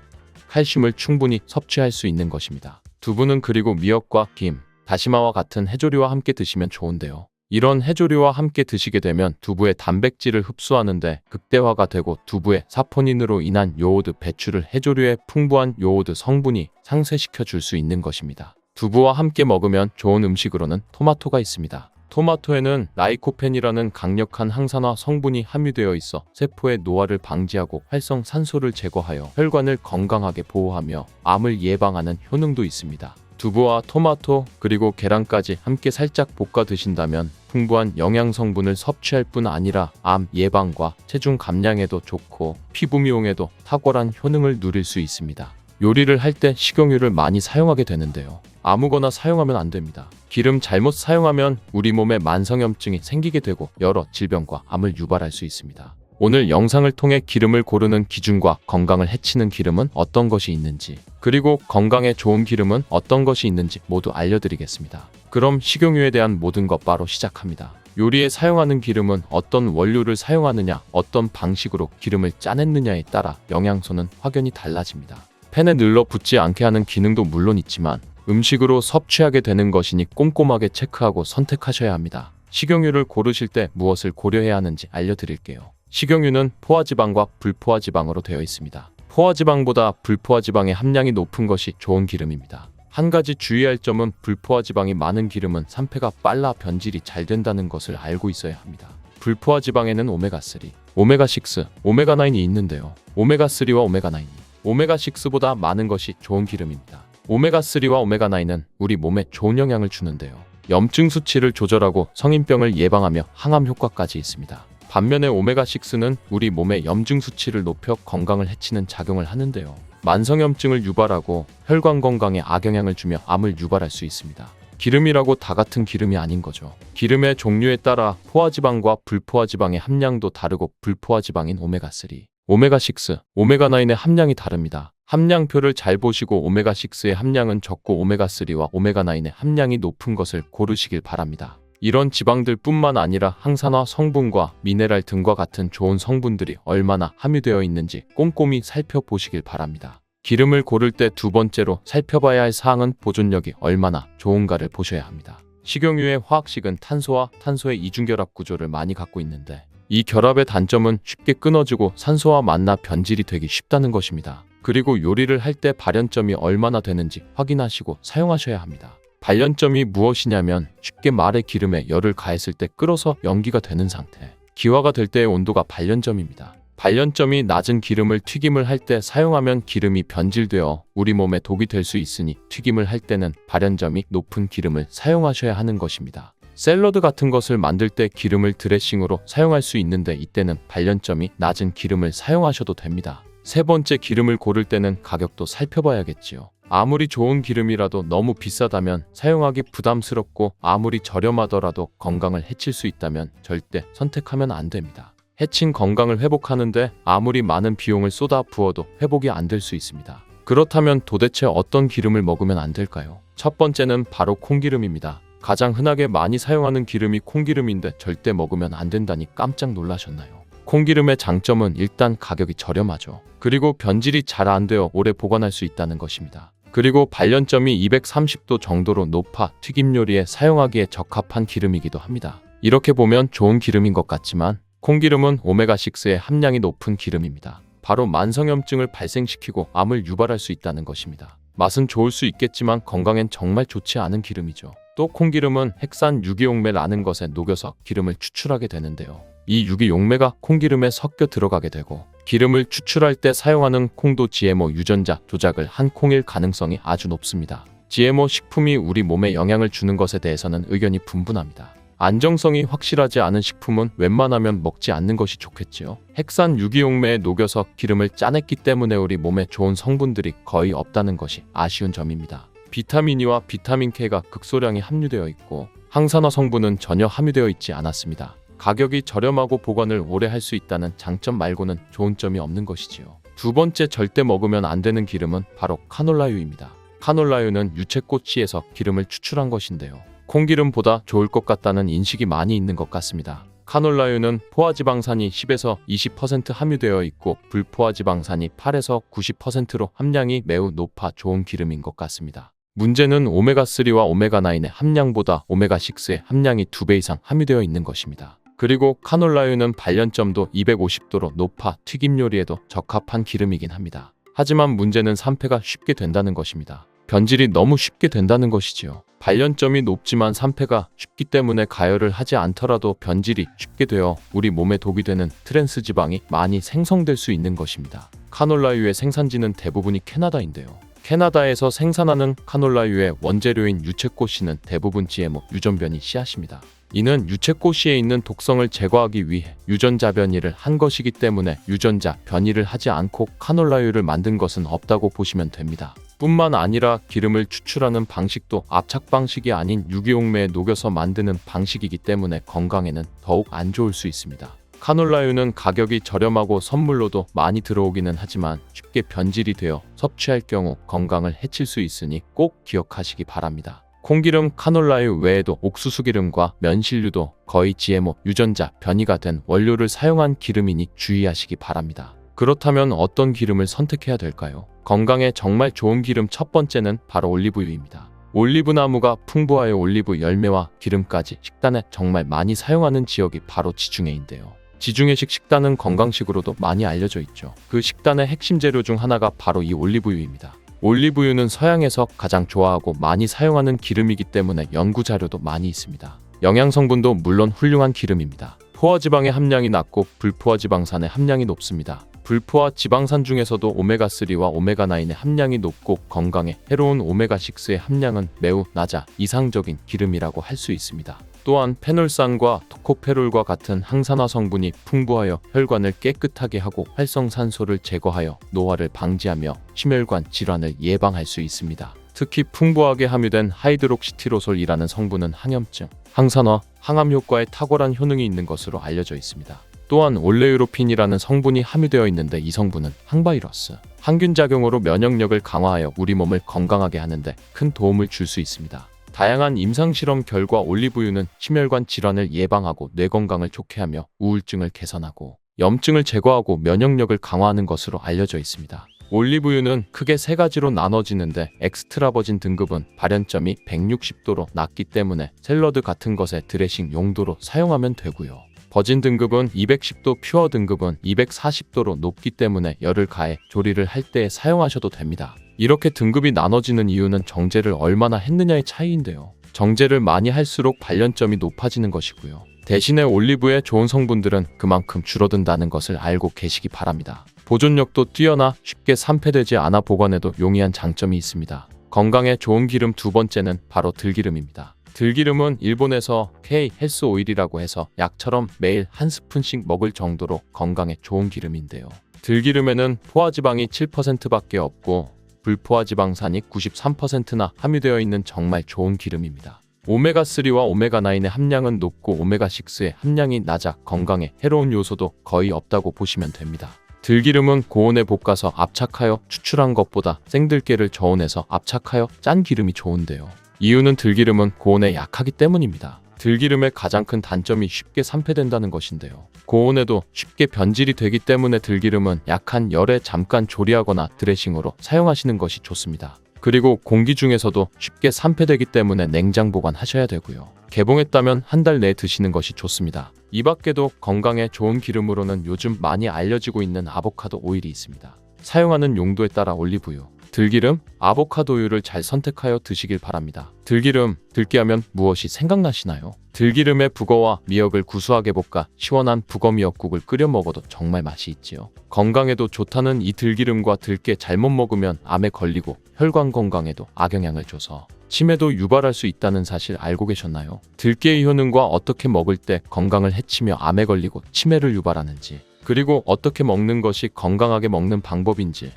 칼슘을 충분히 섭취할 수 있는 것입니다. 두부는 그리고 미역과 김, 다시마와 같은 해조류와 함께 드시면 좋은데요. 이런 해조류와 함께 드시게 되면 두부의 단백질을 흡수하는데 극대화가 되고 두부의 사포닌으로 인한 요오드 배출을 해조류의 풍부한 요오드 성분이 상쇄시켜 줄 수 있는 것입니다. 두부와 함께 먹으면 좋은 음식으로는 토마토가 있습니다. 토마토에는 라이코펜이라는 강력한 항산화 성분이 함유되어 있어 세포의 노화를 방지하고 활성산소를 제거하여 혈관을 건강하게 보호하며 암을 예방하는 효능도 있습니다. 두부와 토마토 그리고 계란까지 함께 살짝 볶아 드신다면 풍부한 영양 성분을 섭취할 뿐 아니라 암 예방과 체중 감량에도 좋고 피부 미용에도 탁월한 효능을 누릴 수 있습니다. 요리를 할 때 식용유를 많이 사용하게 되는데요. 아무거나 사용하면 안 됩니다. 기름 잘못 사용하면 우리 몸에 만성염증이 생기게 되고 여러 질병과 암을 유발할 수 있습니다. 오늘 영상을 통해 기름을 고르는 기준과 건강을 해치는 기름은 어떤 것이 있는지, 그리고 건강에 좋은 기름은 어떤 것이 있는지 모두 알려드리겠습니다. 그럼 식용유에 대한 모든 것 바로 시작합니다. 요리에 사용하는 기름은 어떤 원료를 사용하느냐, 어떤 방식으로 기름을 짜냈느냐에 따라 영양소는 확연히 달라집니다. 팬에 늘러붙지 않게 하는 기능도 물론 있지만 음식으로 섭취하게 되는 것이니 꼼꼼하게 체크하고 선택하셔야 합니다. 식용유를 고르실 때 무엇을 고려해야 하는지 알려드릴게요. 식용유는 포화지방과 불포화지방으로 되어 있습니다. 포화지방보다 불포화지방의 함량이 높은 것이 좋은 기름입니다. 한 가지 주의할 점은 불포화지방이 많은 기름은 산패가 빨라 변질이 잘 된다는 것을 알고 있어야 합니다. 불포화지방에는 오메가3, 오메가6, 오메가9이 있는데요. 오메가3와 오메가9이 오메가6보다 많은 것이 좋은 기름입니다. 오메가3와 오메가9은 우리 몸에 좋은 영향을 주는데요. 염증 수치를 조절하고 성인병을 예방하며 항암 효과까지 있습니다. 반면에 오메가6는 우리 몸의 염증 수치를 높여 건강을 해치는 작용을 하는데요. 만성염증을 유발하고 혈관 건강에 악영향을 주며 암을 유발할 수 있습니다. 기름이라고 다 같은 기름이 아닌 거죠. 기름의 종류에 따라 포화지방과 불포화지방의 함량도 다르고 불포화지방인 오메가3, 오메가6, 오메가9의 함량이 다릅니다. 함량표를 잘 보시고 오메가6의 함량은 적고 오메가3와 오메가9의 함량이 높은 것을 고르시길 바랍니다. 이런 지방들 뿐만 아니라 항산화 성분과 미네랄 등과 같은 좋은 성분들이 얼마나 함유되어 있는지 꼼꼼히 살펴보시길 바랍니다. 기름을 고를 때 두 번째로 살펴봐야 할 사항은 보존력이 얼마나 좋은가를 보셔야 합니다. 식용유의 화학식은 탄소와 탄소의 이중결합 구조를 많이 갖고 있는데 이 결합의 단점은 쉽게 끊어지고 산소와 만나 변질이 되기 쉽다는 것입니다. 그리고 요리를 할 때 발연점이 얼마나 되는지 확인하시고 사용하셔야 합니다. 발연점이 무엇이냐면 쉽게 말해 기름에 열을 가했을 때 끓어서 연기가 되는 상태, 기화가 될 때의 온도가 발연점입니다. 발연점이 낮은 기름을 튀김을 할 때 사용하면 기름이 변질되어 우리 몸에 독이 될 수 있으니 튀김을 할 때는 발연점이 높은 기름을 사용하셔야 하는 것입니다. 샐러드 같은 것을 만들 때 기름을 드레싱으로 사용할 수 있는데 이때는 발연점이 낮은 기름을 사용하셔도 됩니다. 세 번째, 기름을 고를 때는 가격도 살펴봐야겠지요. 아무리 좋은 기름이라도 너무 비싸다면 사용하기 부담스럽고 아무리 저렴하더라도 건강을 해칠 수 있다면 절대 선택하면 안 됩니다. 해친 건강을 회복하는데 아무리 많은 비용을 쏟아 부어도 회복이 안 될 수 있습니다. 그렇다면 도대체 어떤 기름을 먹으면 안 될까요? 첫 번째는 바로 콩기름입니다. 가장 흔하게 많이 사용하는 기름이 콩기름인데 절대 먹으면 안 된다니 깜짝 놀라셨나요? 콩기름의 장점은 일단 가격이 저렴하죠. 그리고 변질이 잘 안 되어 오래 보관할 수 있다는 것입니다. 그리고 발연점이 230도 정도로 높아 튀김 요리에 사용하기에 적합한 기름이기도 합니다. 이렇게 보면 좋은 기름인 것 같지만 콩기름은 오메가6의 함량이 높은 기름입니다. 바로 만성염증을 발생시키고 암을 유발할 수 있다는 것입니다. 맛은 좋을 수 있겠지만 건강엔 정말 좋지 않은 기름이죠. 또 콩기름은 핵산 유기용매라는 것에 녹여서 기름을 추출하게 되는데요. 이 유기용매가 콩기름에 섞여 들어가게 되고 기름을 추출할 때 사용하는 콩도 GMO 유전자 조작을 한 콩일 가능성이 아주 높습니다. GMO 식품이 우리 몸에 영향을 주는 것에 대해서는 의견이 분분합니다. 안정성이 확실하지 않은 식품은 웬만하면 먹지 않는 것이 좋겠지요. 핵산 유기용매에 녹여서 기름을 짜냈기 때문에 우리 몸에 좋은 성분들이 거의 없다는 것이 아쉬운 점입니다. 비타민 E와 비타민 K가 극소량이 함유되어 있고 항산화 성분은 전혀 함유되어 있지 않았습니다. 가격이 저렴하고 보관을 오래 할 수 있다는 장점 말고는 좋은 점이 없는 것이지요. 두 번째 절대 먹으면 안 되는 기름은 바로 카놀라유입니다. 카놀라유는 유채꽃씨에서 기름을 추출한 것인데요. 콩기름보다 좋을 것 같다는 인식이 많이 있는 것 같습니다. 카놀라유는 포화지방산이 10에서 20% 함유되어 있고 불포화지방산이 8에서 90%로 함량이 매우 높아 좋은 기름인 것 같습니다. 문제는 오메가3와 오메가9의 함량보다 오메가6의 함량이 2배 이상 함유되어 있는 것입니다. 그리고 카놀라유는 발연점도 250도로 높아 튀김 요리에도 적합한 기름이긴 합니다. 하지만 문제는 산패가 쉽게 된다는 것입니다. 변질이 너무 쉽게 된다는 것이지요. 발연점이 높지만 산패가 쉽기 때문에 가열을 하지 않더라도 변질이 쉽게 되어 우리 몸에 독이 되는 트랜스 지방이 많이 생성될 수 있는 것입니다. 카놀라유의 생산지는 대부분이 캐나다인데요. 캐나다에서 생산하는 카놀라유의 원재료인 유채꽃씨는 대부분 GMO 유전변이 씨앗입니다. 이는 유채꽃씨에 있는 독성을 제거하기 위해 유전자 변이를 한 것이기 때문에 유전자 변이를 하지 않고 카놀라유를 만든 것은 없다고 보시면 됩니다. 뿐만 아니라 기름을 추출하는 방식도 압착 방식이 아닌 유기용매에 녹여서 만드는 방식이기 때문에 건강에는 더욱 안 좋을 수 있습니다. 카놀라유는 가격이 저렴하고 선물로도 많이 들어오기는 하지만 쉽게 변질이 되어 섭취할 경우 건강을 해칠 수 있으니 꼭 기억하시기 바랍니다. 콩기름, 카놀라유 외에도 옥수수기름과 면실류도 거의 GMO 유전자 변이가 된 원료를 사용한 기름이니 주의하시기 바랍니다. 그렇다면 어떤 기름을 선택해야 될까요? 건강에 정말 좋은 기름 첫 번째는 바로 올리브유입니다. 올리브나무가 풍부하여 올리브 열매와 기름까지 식단에 정말 많이 사용하는 지역이 바로 지중해인데요. 지중해식 식단은 건강식으로도 많이 알려져 있죠. 그 식단의 핵심 재료 중 하나가 바로 이 올리브유입니다. 올리브유는 서양에서 가장 좋아하고 많이 사용하는 기름이기 때문에 연구 자료도 많이 있습니다. 영양 성분도 물론 훌륭한 기름입니다. 포화지방의 함량이 낮고 불포화지방산의 함량이 높습니다. 불포화 지방산 중에서도 오메가3와 오메가9의 함량이 높고 건강에 해로운 오메가6의 함량은 매우 낮아 이상적인 기름이라고 할 수 있습니다. 또한 페놀산과 토코페롤과 같은 항산화 성분이 풍부하여 혈관을 깨끗하게 하고 활성산소를 제거하여 노화를 방지하며 심혈관 질환을 예방할 수 있습니다. 특히 풍부하게 함유된 하이드록시티로솔이라는 성분은 항염증, 항산화, 항암 효과에 탁월한 효능이 있는 것으로 알려져 있습니다. 또한 올레유로핀이라는 성분이 함유되어 있는데 이 성분은 항바이러스, 항균 작용으로 면역력을 강화하여 우리 몸을 건강하게 하는데 큰 도움을 줄 수 있습니다. 다양한 임상실험 결과 올리브유는 심혈관 질환을 예방하고 뇌 건강을 좋게 하며 우울증을 개선하고 염증을 제거하고 면역력을 강화하는 것으로 알려져 있습니다. 올리브유는 크게 세 가지로 나눠지는데 엑스트라 버진 등급은 발연점이 160도로 낮기 때문에 샐러드 같은 것에 드레싱 용도로 사용하면 되고요. 버진 등급은 210도, 퓨어 등급은 240도로 높기 때문에 열을 가해 조리를 할 때 사용하셔도 됩니다. 이렇게 등급이 나눠지는 이유는 정제를 얼마나 했느냐의 차이인데요. 정제를 많이 할수록 발연점이 높아지는 것이고요. 대신에 올리브의 좋은 성분들은 그만큼 줄어든다는 것을 알고 계시기 바랍니다. 보존력도 뛰어나 쉽게 산패되지 않아 보관에도 용이한 장점이 있습니다. 건강에 좋은 기름 두 번째는 바로 들기름입니다. 들기름은 일본에서 K 헬스 오일이라고 해서 약처럼 매일 한 스푼씩 먹을 정도로 건강에 좋은 기름인데요. 들기름에는 포화지방이 7%밖에 없고 불포화지방산이 93%나 함유되어 있는 정말 좋은 기름입니다. 오메가3와 오메가9의 함량은 높고 오메가6의 함량이 낮아 건강에 해로운 요소도 거의 없다고 보시면 됩니다. 들기름은 고온에 볶아서 압착하여 추출한 것보다 생들깨를 저온해서 압착하여 짠 기름이 좋은데요. 이유는 들기름은 고온에 약하기 때문입니다. 들기름의 가장 큰 단점이 쉽게 산패된다는 것인데요. 고온에도 쉽게 변질이 되기 때문에 들기름은 약한 열에 잠깐 조리하거나 드레싱으로 사용하시는 것이 좋습니다. 그리고 공기 중에서도 쉽게 산패되기 때문에 냉장 보관하셔야 되고요. 개봉했다면 한 달 내에 드시는 것이 좋습니다. 이 밖에도 건강에 좋은 기름으로는 요즘 많이 알려지고 있는 아보카도 오일이 있습니다. 사용하는 용도에 따라 올리브유, 들기름, 아보카도유를 잘 선택하여 드시길 바랍니다. 들기름, 들기하면 무엇이 생각나시나요? 들기름에 북어와 미역을 구수하게 볶아 시원한 북어 미역국을 끓여 먹어도 정말 맛이 있지요. 건강에도 좋다는 이 들기름과 들깨 잘못 먹으면 암에 걸리고 혈관 건강에도 악영향을 줘서 치매도 유발할 수 있다는 사실 알고 계셨나요? 들깨의 효능과 어떻게 먹을 때 건강을 해치며 암에 걸리고 치매를 유발하는지, 그리고 어떻게 먹는 것이 건강하게 먹는 방법인지,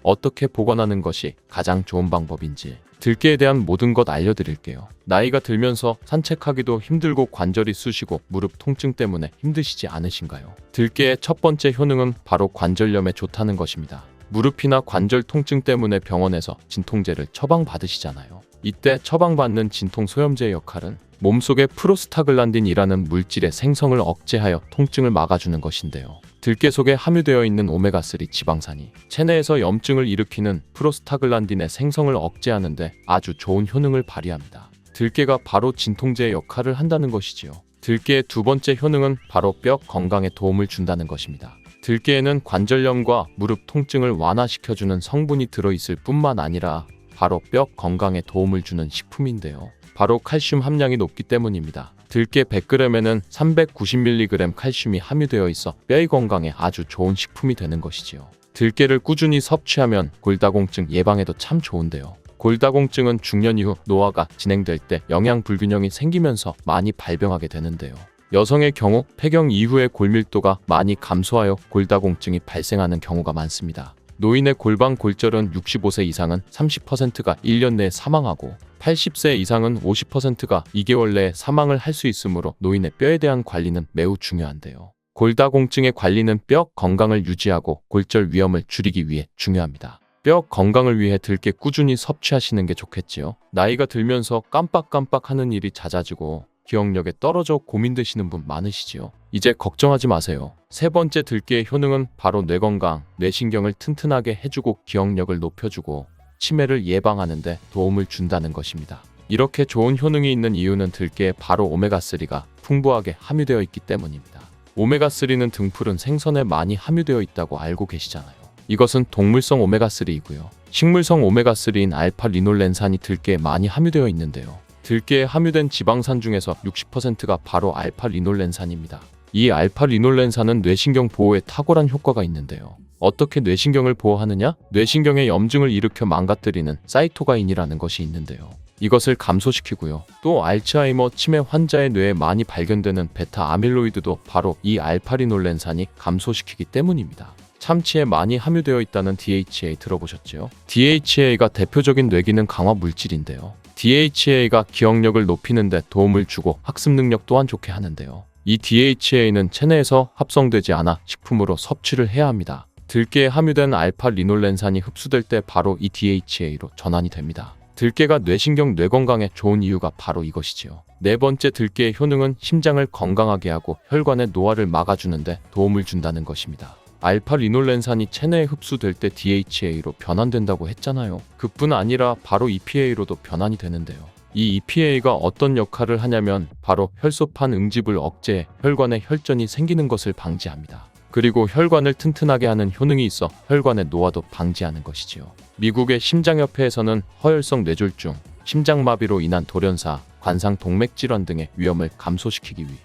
어떻게 보관하는 것이 가장 좋은 방법인지 들깨에 대한 모든 것 알려드릴게요. 나이가 들면서 산책하기도 힘들고 관절이 쑤시고 무릎 통증 때문에 힘드시지 않으신가요? 들깨의 첫 번째 효능은 바로 관절염에 좋다는 것입니다. 무릎이나 관절 통증 때문에 병원에서 진통제를 처방받으시잖아요. 이때 처방받는 진통소염제의 역할은 몸속의 프로스타글란딘이라는 물질의 생성을 억제하여 통증을 막아주는 것인데요. 들깨 속에 함유되어 있는 오메가3 지방산이 체내에서 염증을 일으키는 프로스타글란딘의 생성을 억제하는 데 아주 좋은 효능을 발휘합니다. 들깨가 바로 진통제의 역할을 한다는 것이지요. 들깨의 두 번째 효능은 바로 뼈 건강에 도움을 준다는 것입니다. 들깨에는 관절염과 무릎 통증을 완화시켜주는 성분이 들어있을 뿐만 아니라 바로 뼈 건강에 도움을 주는 식품인데요. 바로 칼슘 함량이 높기 때문입니다. 들깨 100g에는 390mg 칼슘이 함유되어 있어 뼈의 건강에 아주 좋은 식품이 되는 것이지요. 들깨를 꾸준히 섭취하면 골다공증 예방에도 참 좋은데요. 골다공증은 중년 이후 노화가 진행될 때 영양 불균형이 생기면서 많이 발병하게 되는데요. 여성의 경우 폐경 이후에 골밀도가 많이 감소하여 골다공증이 발생하는 경우가 많습니다. 노인의 골반 골절은 65세 이상은 30%가 1년 내에 사망하고 80세 이상은 50%가 2개월 내에 사망을 할 수 있으므로 노인의 뼈에 대한 관리는 매우 중요한데요. 골다공증의 관리는 뼈 건강을 유지하고 골절 위험을 줄이기 위해 중요합니다. 뼈 건강을 위해 들깨 꾸준히 섭취하시는 게 좋겠지요. 나이가 들면서 깜빡깜빡 하는 일이 잦아지고 기억력에 떨어져 고민되시는 분 많으시지요. 이제 걱정하지 마세요. 세 번째 들깨의 효능은 바로 뇌 건강, 뇌신경을 튼튼하게 해주고 기억력을 높여주고 치매를 예방하는 데 도움을 준다는 것입니다. 이렇게 좋은 효능이 있는 이유는 들깨에 바로 오메가3가 풍부하게 함유되어 있기 때문입니다. 오메가3는 등푸른 생선에 많이 함유되어 있다고 알고 계시잖아요. 이것은 동물성 오메가3이고요. 식물성 오메가3인 알파리놀렌산이 들깨에 많이 함유되어 있는데요. 들깨에 함유된 지방산 중에서 60%가 바로 알파리놀렌산입니다. 이 알파리놀렌산은 뇌신경 보호에 탁월한 효과가 있는데요. 어떻게 뇌신경을 보호하느냐? 뇌신경의 염증을 일으켜 망가뜨리는 사이토가인이라는 것이 있는데요. 이것을 감소시키고요. 또 알츠하이머 치매 환자의 뇌에 많이 발견되는 베타 아밀로이드도 바로 이 알파리놀렌산이 감소시키기 때문입니다. 참치에 많이 함유되어 있다는 DHA 들어보셨죠? DHA가 대표적인 뇌기능 강화 물질인데요. DHA가 기억력을 높이는 데 도움을 주고 학습 능력 또한 좋게 하는데요. 이 DHA는 체내에서 합성되지 않아 식품으로 섭취를 해야 합니다. 들깨에 함유된 알파리놀렌산이 흡수될 때 바로 이 DHA로 전환이 됩니다. 들깨가 뇌신경 뇌건강에 좋은 이유가 바로 이것이지요. 네 번째 들깨의 효능은 심장을 건강하게 하고 혈관의 노화를 막아주는 데 도움을 준다는 것입니다. 알파리놀렌산이 체내에 흡수될 때 DHA로 변환된다고 했잖아요. 그뿐 아니라 바로 EPA로도 변환이 되는데요. 이 EPA가 어떤 역할을 하냐면 바로 혈소판 응집을 억제해 혈관에 혈전이 생기는 것을 방지합니다. 그리고 혈관을 튼튼하게 하는 효능이 있어 혈관의 노화도 방지하는 것이지요. 미국의 심장협회에서는 허혈성 뇌졸중, 심장마비로 인한 돌연사, 관상 동맥질환 등의 위험을 감소시키기 위해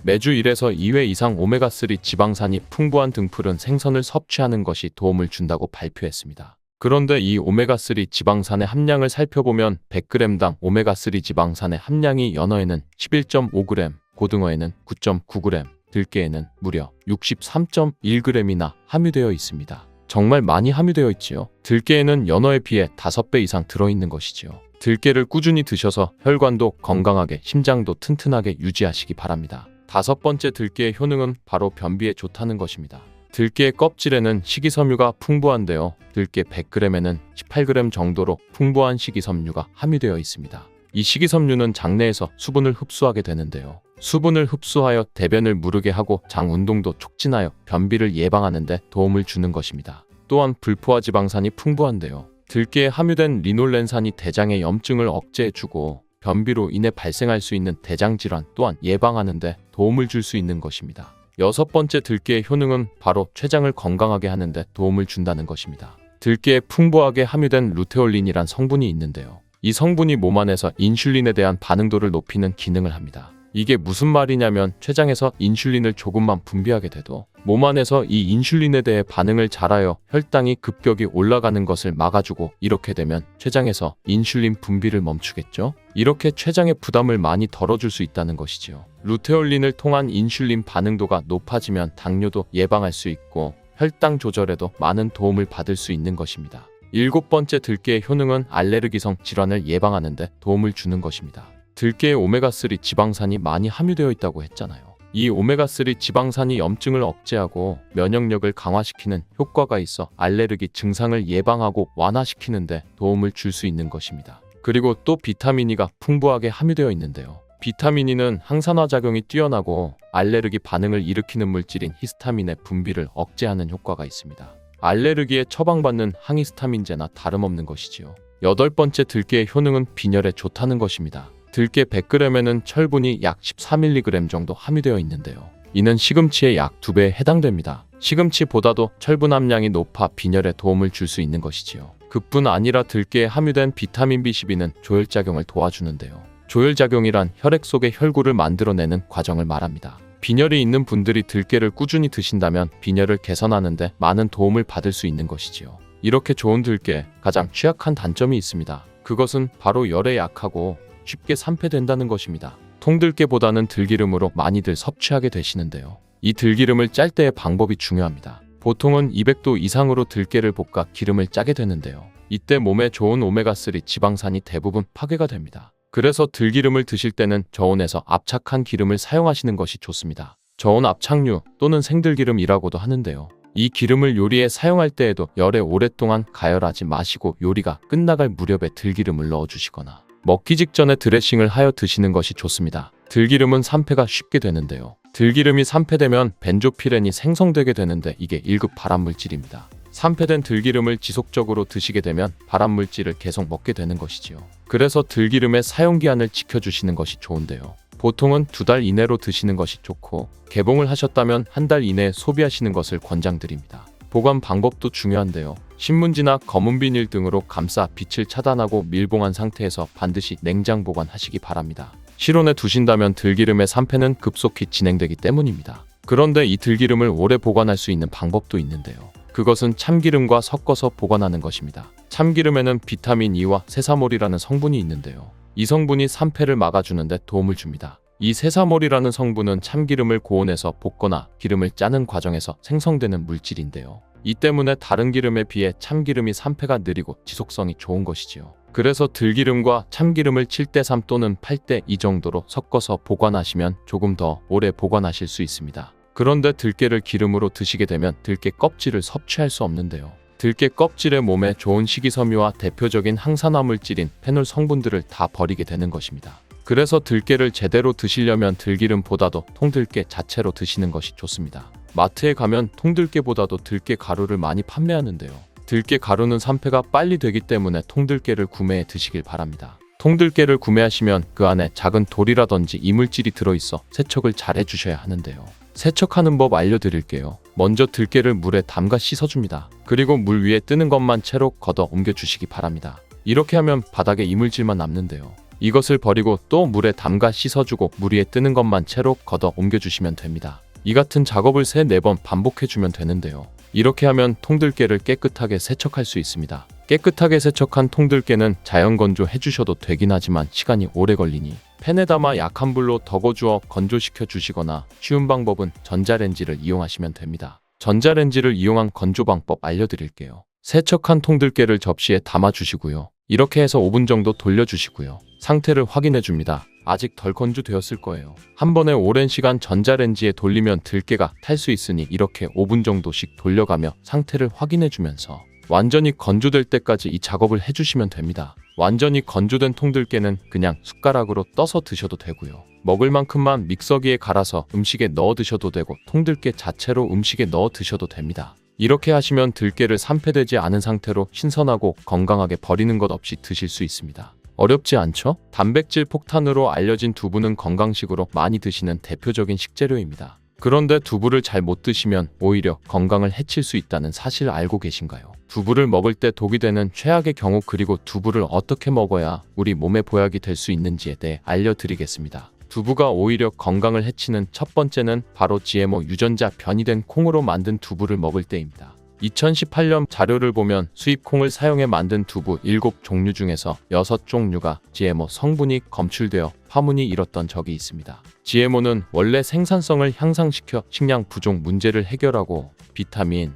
매주 1에서 2회 이상 오메가3 지방산이 풍부한 등푸른 생선을 섭취하는 것이 도움을 준다고 발표했습니다. 그런데 이 오메가3 지방산의 함량을 살펴보면 100g당 오메가3 지방산의 함량이 연어에는 11.5g, 고등어에는 9.9g, 들깨에는 무려 63.1g이나 함유되어 있습니다. 정말 많이 함유되어 있지요. 들깨에는 연어에 비해 5배 이상 들어있는 것이지요. 들깨를 꾸준히 드셔서 혈관도 건강하게 심장도 튼튼하게 유지하시기 바랍니다. 다섯 번째 들깨의 효능은 바로 변비에 좋다는 것입니다. 들깨의 껍질에는 식이섬유가 풍부한데요. 들깨 100g에는 18g 정도로 풍부한 식이섬유가 함유되어 있습니다. 이 식이섬유는 장내에서 수분을 흡수하게 되는데요. 수분을 흡수하여 대변을 무르게 하고 장 운동도 촉진하여 변비를 예방하는 데 도움을 주는 것입니다. 또한 불포화 지방산이 풍부한데요. 들깨에 함유된 리놀렌산이 대장의 염증을 억제해주고 변비로 인해 발생할 수 있는 대장질환 또한 예방하는 데 도움을 줄 수 있는 것입니다. 여섯 번째 들깨의 효능은 바로 췌장을 건강하게 하는 데 도움을 준다는 것입니다. 들깨에 풍부하게 함유된 루테올린이란 성분이 있는데요. 이 성분이 몸 안에서 인슐린에 대한 반응도를 높이는 기능을 합니다. 이게 무슨 말이냐면 췌장에서 인슐린을 조금만 분비하게 돼도 몸 안에서 이 인슐린에 대해 반응을 잘하여 혈당이 급격히 올라가는 것을 막아주고 이렇게 되면 췌장에서 인슐린 분비를 멈추겠죠? 이렇게 췌장의 부담을 많이 덜어줄 수 있다는 것이지요. 루테올린을 통한 인슐린 반응도가 높아지면 당뇨도 예방할 수 있고 혈당 조절에도 많은 도움을 받을 수 있는 것입니다. 7번째, 들깨의 효능은 알레르기성 질환을 예방하는 데 도움을 주는 것입니다. 들깨에 오메가3 지방산이 많이 함유되어 있다고 했잖아요. 이 오메가3 지방산이 염증을 억제하고 면역력을 강화시키는 효과가 있어 알레르기 증상을 예방하고 완화시키는 데 도움을 줄 수 있는 것입니다. 그리고 또 비타민 E가 풍부하게 함유되어 있는데요. 비타민 E는 항산화 작용이 뛰어나고 알레르기 반응을 일으키는 물질인 히스타민의 분비를 억제하는 효과가 있습니다. 알레르기에 처방받는 항히스타민제나 다름없는 것이지요. 8번째, 들깨의 효능은 빈혈에 좋다는 것입니다. 들깨 100g에는 철분이 약 14mg 정도 함유되어 있는데요. 이는 시금치의 약 2배에 해당됩니다. 시금치보다도 철분 함량이 높아 빈혈에 도움을 줄 수 있는 것이지요. 그뿐 아니라 들깨에 함유된 비타민 B12는 조혈작용을 도와주는데요. 조혈작용이란 혈액 속의 혈구를 만들어내는 과정을 말합니다. 빈혈이 있는 분들이 들깨를 꾸준히 드신다면 빈혈을 개선하는 데 많은 도움을 받을 수 있는 것이지요. 이렇게 좋은 들깨, 가장 취약한 단점이 있습니다. 그것은 바로 열에 약하고 쉽게 산패된다는 것입니다. 통들깨보다는 들기름으로 많이들 섭취하게 되시는데요. 이 들기름을 짤 때의 방법이 중요합니다. 보통은 200도 이상으로 들깨를 볶아 기름을 짜게 되는데요. 이때 몸에 좋은 오메가3 지방산이 대부분 파괴가 됩니다. 그래서 들기름을 드실 때는 저온에서 압착한 기름을 사용하시는 것이 좋습니다. 저온 압착유 또는 생들기름이라고도 하는데요. 이 기름을 요리에 사용할 때에도 열에 오랫동안 가열하지 마시고 요리가 끝나갈 무렵에 들기름을 넣어주시거나 먹기 직전에 드레싱을 하여 드시는 것이 좋습니다. 들기름은 산패가 쉽게 되는데요. 들기름이 산패되면 벤조피렌이 생성되게 되는데 이게 1급 발암물질입니다. 산패된 들기름을 지속적으로 드시게 되면 발암물질을 계속 먹게 되는 것이지요. 그래서 들기름의 사용기한을 지켜주시는 것이 좋은데요. 보통은 2달 이내로 드시는 것이 좋고 개봉을 하셨다면 1달 이내에 소비하시는 것을 권장드립니다. 보관 방법도 중요한데요. 신문지나 검은 비닐 등으로 감싸 빛을 차단하고 밀봉한 상태에서 반드시 냉장 보관하시기 바랍니다. 실온에 두신다면 들기름의 산패는 급속히 진행되기 때문입니다. 그런데 이 들기름을 오래 보관할 수 있는 방법도 있는데요. 그것은 참기름과 섞어서 보관하는 것입니다. 참기름에는 비타민 E와 세사몰이라는 성분이 있는데요. 이 성분이 산패를 막아주는 데 도움을 줍니다. 이 세사몰이라는 성분은 참기름을 고온에서 볶거나 기름을 짜는 과정에서 생성되는 물질인데요. 이 때문에 다른 기름에 비해 참기름이 산패가 느리고 지속성이 좋은 것이지요. 그래서 들기름과 참기름을 7:3 또는 8:2 정도로 섞어서 보관하시면 조금 더 오래 보관하실 수 있습니다. 그런데 들깨를 기름으로 드시게 되면 들깨 껍질을 섭취할 수 없는데요. 들깨 껍질에 몸에 좋은 식이섬유와 대표적인 항산화 물질인 페놀 성분들을 다 버리게 되는 것입니다. 그래서 들깨를 제대로 드시려면 들기름보다도 통들깨 자체로 드시는 것이 좋습니다. 마트에 가면 통들깨보다도 들깨 가루를 많이 판매하는데요. 들깨 가루는 산패가 빨리 되기 때문에 통들깨를 구매해 드시길 바랍니다. 통들깨를 구매하시면 그 안에 작은 돌이라든지 이물질이 들어있어 세척을 잘 해주셔야 하는데요. 세척하는 법 알려드릴게요. 먼저 들깨를 물에 담가 씻어줍니다. 그리고 물 위에 뜨는 것만 채로 걷어 옮겨주시기 바랍니다. 이렇게 하면 바닥에 이물질만 남는데요. 이것을 버리고 또 물에 담가 씻어주고 물 위에 뜨는 것만 채로 걷어 옮겨주시면 됩니다. 이 같은 작업을 3-4번 반복해주면 되는데요. 이렇게 하면 통들깨를 깨끗하게 세척할 수 있습니다. 깨끗하게 세척한 통들깨는 자연 건조 해주셔도 되긴 하지만 시간이 오래 걸리니 팬에 담아 약한 불로 덕어주어 건조시켜 주시거나 쉬운 방법은 전자레인지를 이용하시면 됩니다. 전자레인지를 이용한 건조 방법 알려드릴게요. 세척한 통들깨를 접시에 담아 주시고요. 이렇게 해서 5분 정도 돌려주시고요. 상태를 확인해 줍니다. 아직 덜 건조되었을 거예요. 한 번에 오랜 시간 전자레인지에 돌리면 들깨가 탈 수 있으니 이렇게 5분 정도씩 돌려가며 상태를 확인해 주면서 완전히 건조될 때까지 이 작업을 해주시면 됩니다. 완전히 건조된 통들깨는 그냥 숟가락으로 떠서 드셔도 되고요. 먹을 만큼만 믹서기에 갈아서 음식에 넣어 드셔도 되고 통들깨 자체로 음식에 넣어 드셔도 됩니다. 이렇게 하시면 들깨를 산패되지 않은 상태로 신선하고 건강하게 버리는 것 없이 드실 수 있습니다. 어렵지 않죠? 단백질 폭탄으로 알려진 두부는 건강식으로 많이 드시는 대표적인 식재료입니다. 그런데 두부를 잘 못 드시면 오히려 건강을 해칠 수 있다는 사실 알고 계신가요? 두부를 먹을 때 독이 되는 최악의 경우 그리고 두부를 어떻게 먹어야 우리 몸에 보약이 될 수 있는지에 대해 알려드리겠습니다. 두부가 오히려 건강을 해치는 첫 번째는 바로 GMO 유전자 변이된 콩으로 만든 두부를 먹을 때입니다. 2018년 자료를 보면 수입 콩을 사용해 만든 두부 7종류 중에서 6종류가 GMO 성분이 검출되어 파문이 일었던 적이 있습니다. GMO는 원래 생산성을 향상시켜 식량 부족 문제를 해결하고 비타민,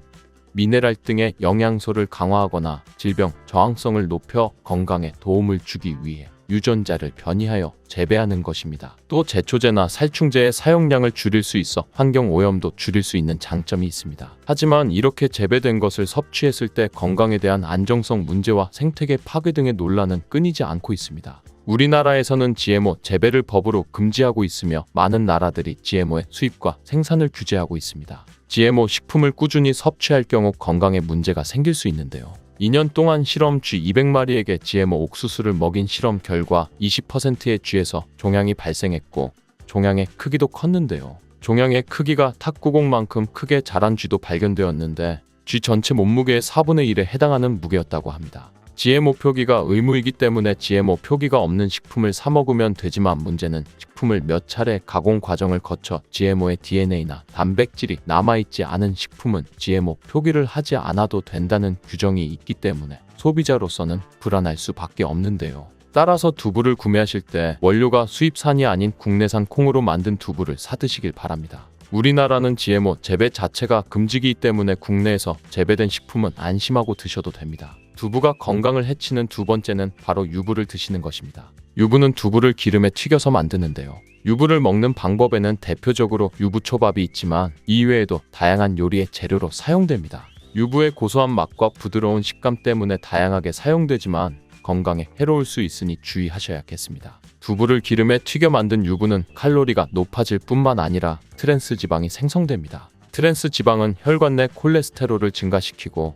미네랄 등의 영양소를 강화하거나 질병 저항성을 높여 건강에 도움을 주기 위해 유전자를 변이하여 재배하는 것입니다. 또 제초제나 살충제의 사용량을 줄일 수 있어 환경 오염도 줄일 수 있는 장점이 있습니다. 하지만 이렇게 재배된 것을 섭취했을 때 건강에 대한 안정성 문제와 생태계 파괴 등의 논란은 끊이지 않고 있습니다. 우리나라에서는 GMO 재배를 법으로 금지하고 있으며 많은 나라들이 GMO의 수입과 생산을 규제하고 있습니다. GMO 식품을 꾸준히 섭취할 경우 건강에 문제가 생길 수 있는데요. 2년 동안 실험 쥐 200마리에게 GMO 옥수수를 먹인 실험 결과 20%의 쥐에서 종양이 발생했고 종양의 크기도 컸는데요. 종양의 크기가 탁구공만큼 크게 자란 쥐도 발견되었는데 쥐 전체 몸무게의 4분의 1에 해당하는 무게였다고 합니다. GMO 표기가 의무이기 때문에 GMO 표기가 없는 식품을 사 먹으면 되지만 문제는 식품을 몇 차례 가공 과정을 거쳐 GMO의 DNA나 단백질이 남아있지 않은 식품은 GMO 표기를 하지 않아도 된다는 규정이 있기 때문에 소비자로서는 불안할 수밖에 없는데요. 따라서 두부를 구매하실 때 원료가 수입산이 아닌 국내산 콩으로 만든 두부를 사드시길 바랍니다. 우리나라는 GMO 재배 자체가 금지이기 때문에 국내에서 재배된 식품은 안심하고 드셔도 됩니다. 두부가 건강을 해치는 두 번째는 바로 유부를 드시는 것입니다. 유부는 두부를 기름에 튀겨서 만드는데요. 유부를 먹는 방법에는 대표적으로 유부초밥이 있지만 이외에도 다양한 요리의 재료로 사용됩니다. 유부의 고소한 맛과 부드러운 식감 때문에 다양하게 사용되지만 건강에 해로울 수 있으니 주의하셔야겠습니다. 두부를 기름에 튀겨 만든 유부는 칼로리가 높아질 뿐만 아니라 트랜스 지방이 생성됩니다. 트랜스 지방은 혈관 내 콜레스테롤을 증가시키고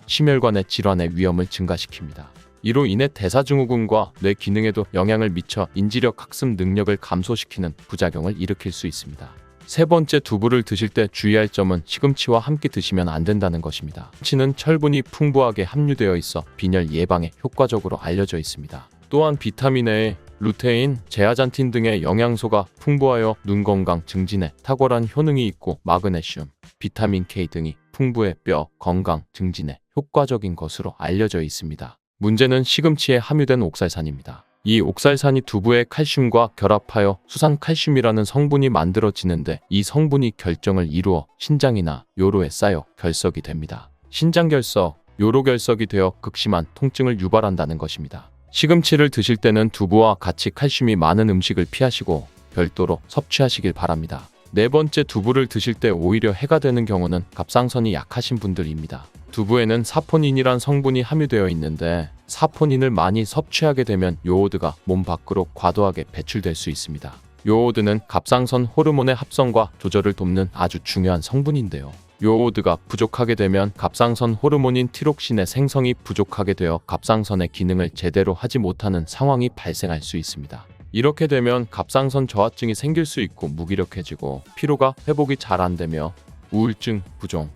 심혈관의 질환의 위험을 증가시킵니다. 이로 인해 대사증후군과 뇌 기능에도 영향을 미쳐 인지력 학습 능력을 감소시키는 부작용을 일으킬 수 있습니다. 세 번째, 두부를 드실 때 주의할 점은 시금치와 함께 드시면 안 된다는 것입니다. 시금치는 철분이 풍부하게 함유되어 있어 빈혈 예방에 효과적으로 알려져 있습니다. 또한 비타민 A, 루테인, 제아잔틴 등의 영양소가 풍부하여 눈 건강 증진에 탁월한 효능이 있고 마그네슘, 비타민 K 등이 풍부해 뼈 건강 증진에 효과적인 것으로 알려져 있습니다. 문제는 시금치에 함유된 옥살산입니다. 이 옥살산이 두부의 칼슘과 결합하여 수산칼슘이라는 성분이 만들어지는데 이 성분이 결정을 이루어 신장이나 요로에 쌓여 결석이 됩니다. 신장결석, 요로결석이 되어 극심한 통증을 유발한다는 것입니다. 시금치를 드실 때는 두부와 같이 칼슘이 많은 음식을 피하시고 별도로 섭취하시길 바랍니다. 네 번째, 두부를 드실 때 오히려 해가 되는 경우는 갑상선이 약하신 분들입니다. 두부에는 사포닌이란 성분이 함유되어 있는데 사포닌을 많이 섭취하게 되면 요오드가 몸 밖으로 과도하게 배출될 수 있습니다. 요오드는 갑상선 호르몬의 합성과 조절을 돕는 아주 중요한 성분인데요. 요오드가 부족하게 되면 갑상선 호르몬인 티록신의 생성이 부족하게 되어 갑상선의 기능을 제대로 하지 못하는 상황이 발생할 수 있습니다. 이렇게 되면 갑상선 저하증이 생길 수 있고 무기력해지고 피로가 회복이 잘 안 되며 우울증, 부종,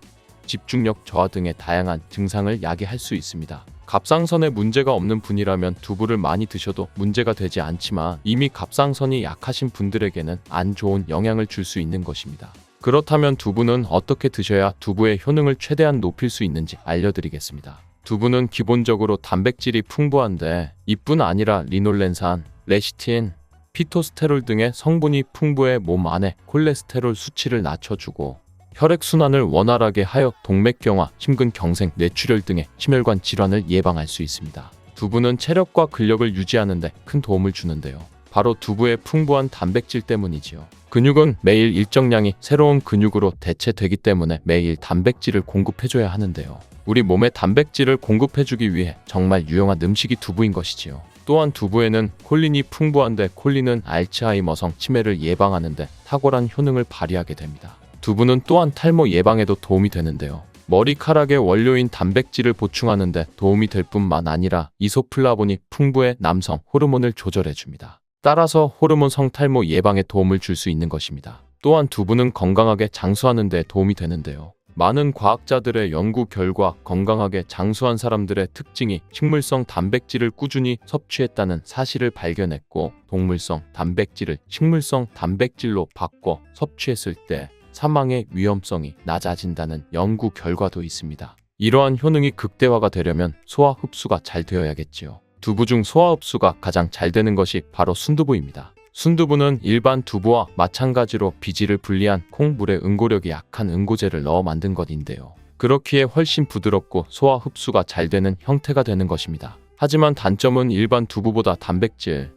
집중력 저하 등의 다양한 증상을 야기할 수 있습니다. 갑상선에 문제가 없는 분이라면 두부를 많이 드셔도 문제가 되지 않지만 이미 갑상선이 약하신 분들에게는 안 좋은 영향을 줄 수 있는 것입니다. 그렇다면 두부는 어떻게 드셔야 두부의 효능을 최대한 높일 수 있는지 알려드리겠습니다. 두부는 기본적으로 단백질이 풍부한데 이뿐 아니라 리놀렌산, 레시틴, 피토스테롤 등의 성분이 풍부해 몸 안에 콜레스테롤 수치를 낮춰주고 혈액순환을 원활하게 하여 동맥경화, 심근경색, 뇌출혈 등의 심혈관 질환을 예방할 수 있습니다. 두부는 체력과 근력을 유지하는 데 큰 도움을 주는데요. 바로 두부의 풍부한 단백질 때문이지요. 근육은 매일 일정량이 새로운 근육으로 대체되기 때문에 매일 단백질을 공급해줘야 하는데요. 우리 몸에 단백질을 공급해주기 위해 정말 유용한 음식이 두부인 것이지요. 또한 두부에는 콜린이 풍부한데 콜린은 알츠하이머성 치매를 예방하는 데 탁월한 효능을 발휘하게 됩니다. 두부는 또한 탈모 예방에도 도움이 되는데요. 머리카락의 원료인 단백질을 보충하는 데 도움이 될 뿐만 아니라 이소플라본이 풍부해 남성 호르몬을 조절해줍니다. 따라서 호르몬 성탈모 예방에 도움을 줄 수 있는 것입니다. 또한 두부는 건강하게 장수하는 데 도움이 되는데요. 많은 과학자들의 연구 결과 건강하게 장수한 사람들의 특징이 식물성 단백질을 꾸준히 섭취했다는 사실을 발견했고 동물성 단백질을 식물성 단백질로 바꿔 섭취했을 때 사망의 위험성이 낮아진다는 연구 결과도 있습니다. 이러한 효능이 극대화가 되려면 소화 흡수가 잘 되어야겠지요. 두부 중 소화 흡수가 가장 잘 되는 것이 바로 순두부입니다. 순두부는 일반 두부와 마찬가지로 비질을 분리한 콩물에 응고력이 약한 응고제를 넣어 만든 것인데요. 그렇기에 훨씬 부드럽고 소화 흡수가 잘 되는 형태가 되는 것입니다. 하지만 단점은 일반 두부보다 단백질,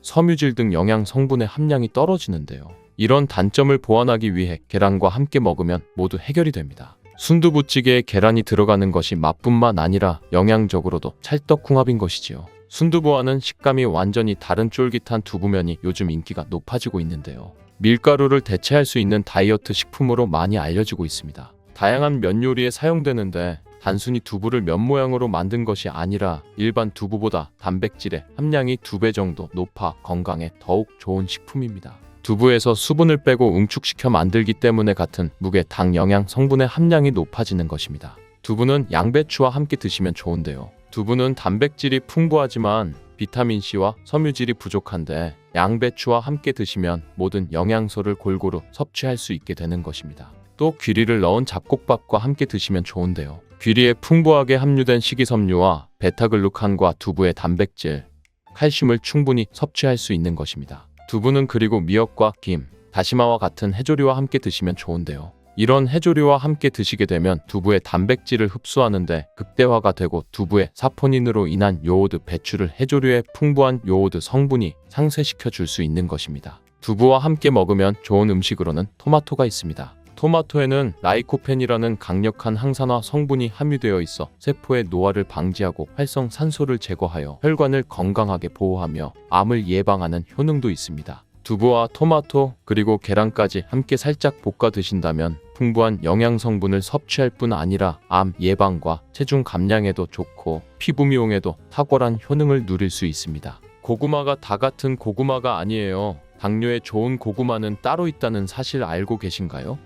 섬유질 등 영양 성분의 함량이 떨어지는데요. 이런 단점을 보완하기 위해 계란과 함께 먹으면 모두 해결이 됩니다. 순두부찌개에 계란이 들어가는 것이 맛뿐만 아니라 영양적으로도 찰떡궁합인 것이지요. 순두부와는 식감이 완전히 다른 쫄깃한 두부면이 요즘 인기가 높아지고 있는데요. 밀가루를 대체할 수 있는 다이어트 식품으로 많이 알려지고 있습니다. 다양한 면 요리에 사용되는데 단순히 두부를 면 모양으로 만든 것이 아니라 일반 두부보다 단백질의 함량이 2배 정도 높아 건강에 더욱 좋은 식품입니다. 두부에서 수분을 빼고 응축시켜 만들기 때문에 같은 무게 당 영양 성분의 함량이 높아지는 것입니다. 두부는 양배추와 함께 드시면 좋은데요. 두부는 단백질이 풍부하지만 비타민C와 섬유질이 부족한데 양배추와 함께 드시면 모든 영양소를 골고루 섭취할 수 있게 되는 것입니다. 또 귀리를 넣은 잡곡밥과 함께 드시면 좋은데요. 귀리에 풍부하게 함유된 식이섬유와 베타글루칸과 두부의 단백질, 칼슘을 충분히 섭취할 수 있는 것입니다. 두부는 그리고 미역과 김, 다시마와 같은 해조류와 함께 드시면 좋은데요. 이런 해조류와 함께 드시게 되면 두부의 단백질을 흡수하는데 극대화가 되고 두부의 사포닌으로 인한 요오드 배출을 해조류의 풍부한 요오드 성분이 상쇄시켜 줄 수 있는 것입니다. 두부와 함께 먹으면 좋은 음식으로는 토마토가 있습니다. 토마토에는 라이코펜이라는 강력한 항산화 성분이 함유되어 있어 세포의 노화를 방지하고 활성산소를 제거하여 혈관을 건강하게 보호하며 암을 예방하는 효능도 있습니다. 두부와 토마토 그리고 계란까지 함께 살짝 볶아 드신다면 풍부한 영양 성분을 섭취할 뿐 아니라 암 예방과 체중 감량에도 좋고 피부 미용에도 탁월한 효능을 누릴 수 있습니다. 고구마가 다 같은 고구마가 아니에요. 당뇨에 좋은 고구마는 따로 있다는 사실 알고 계신가요?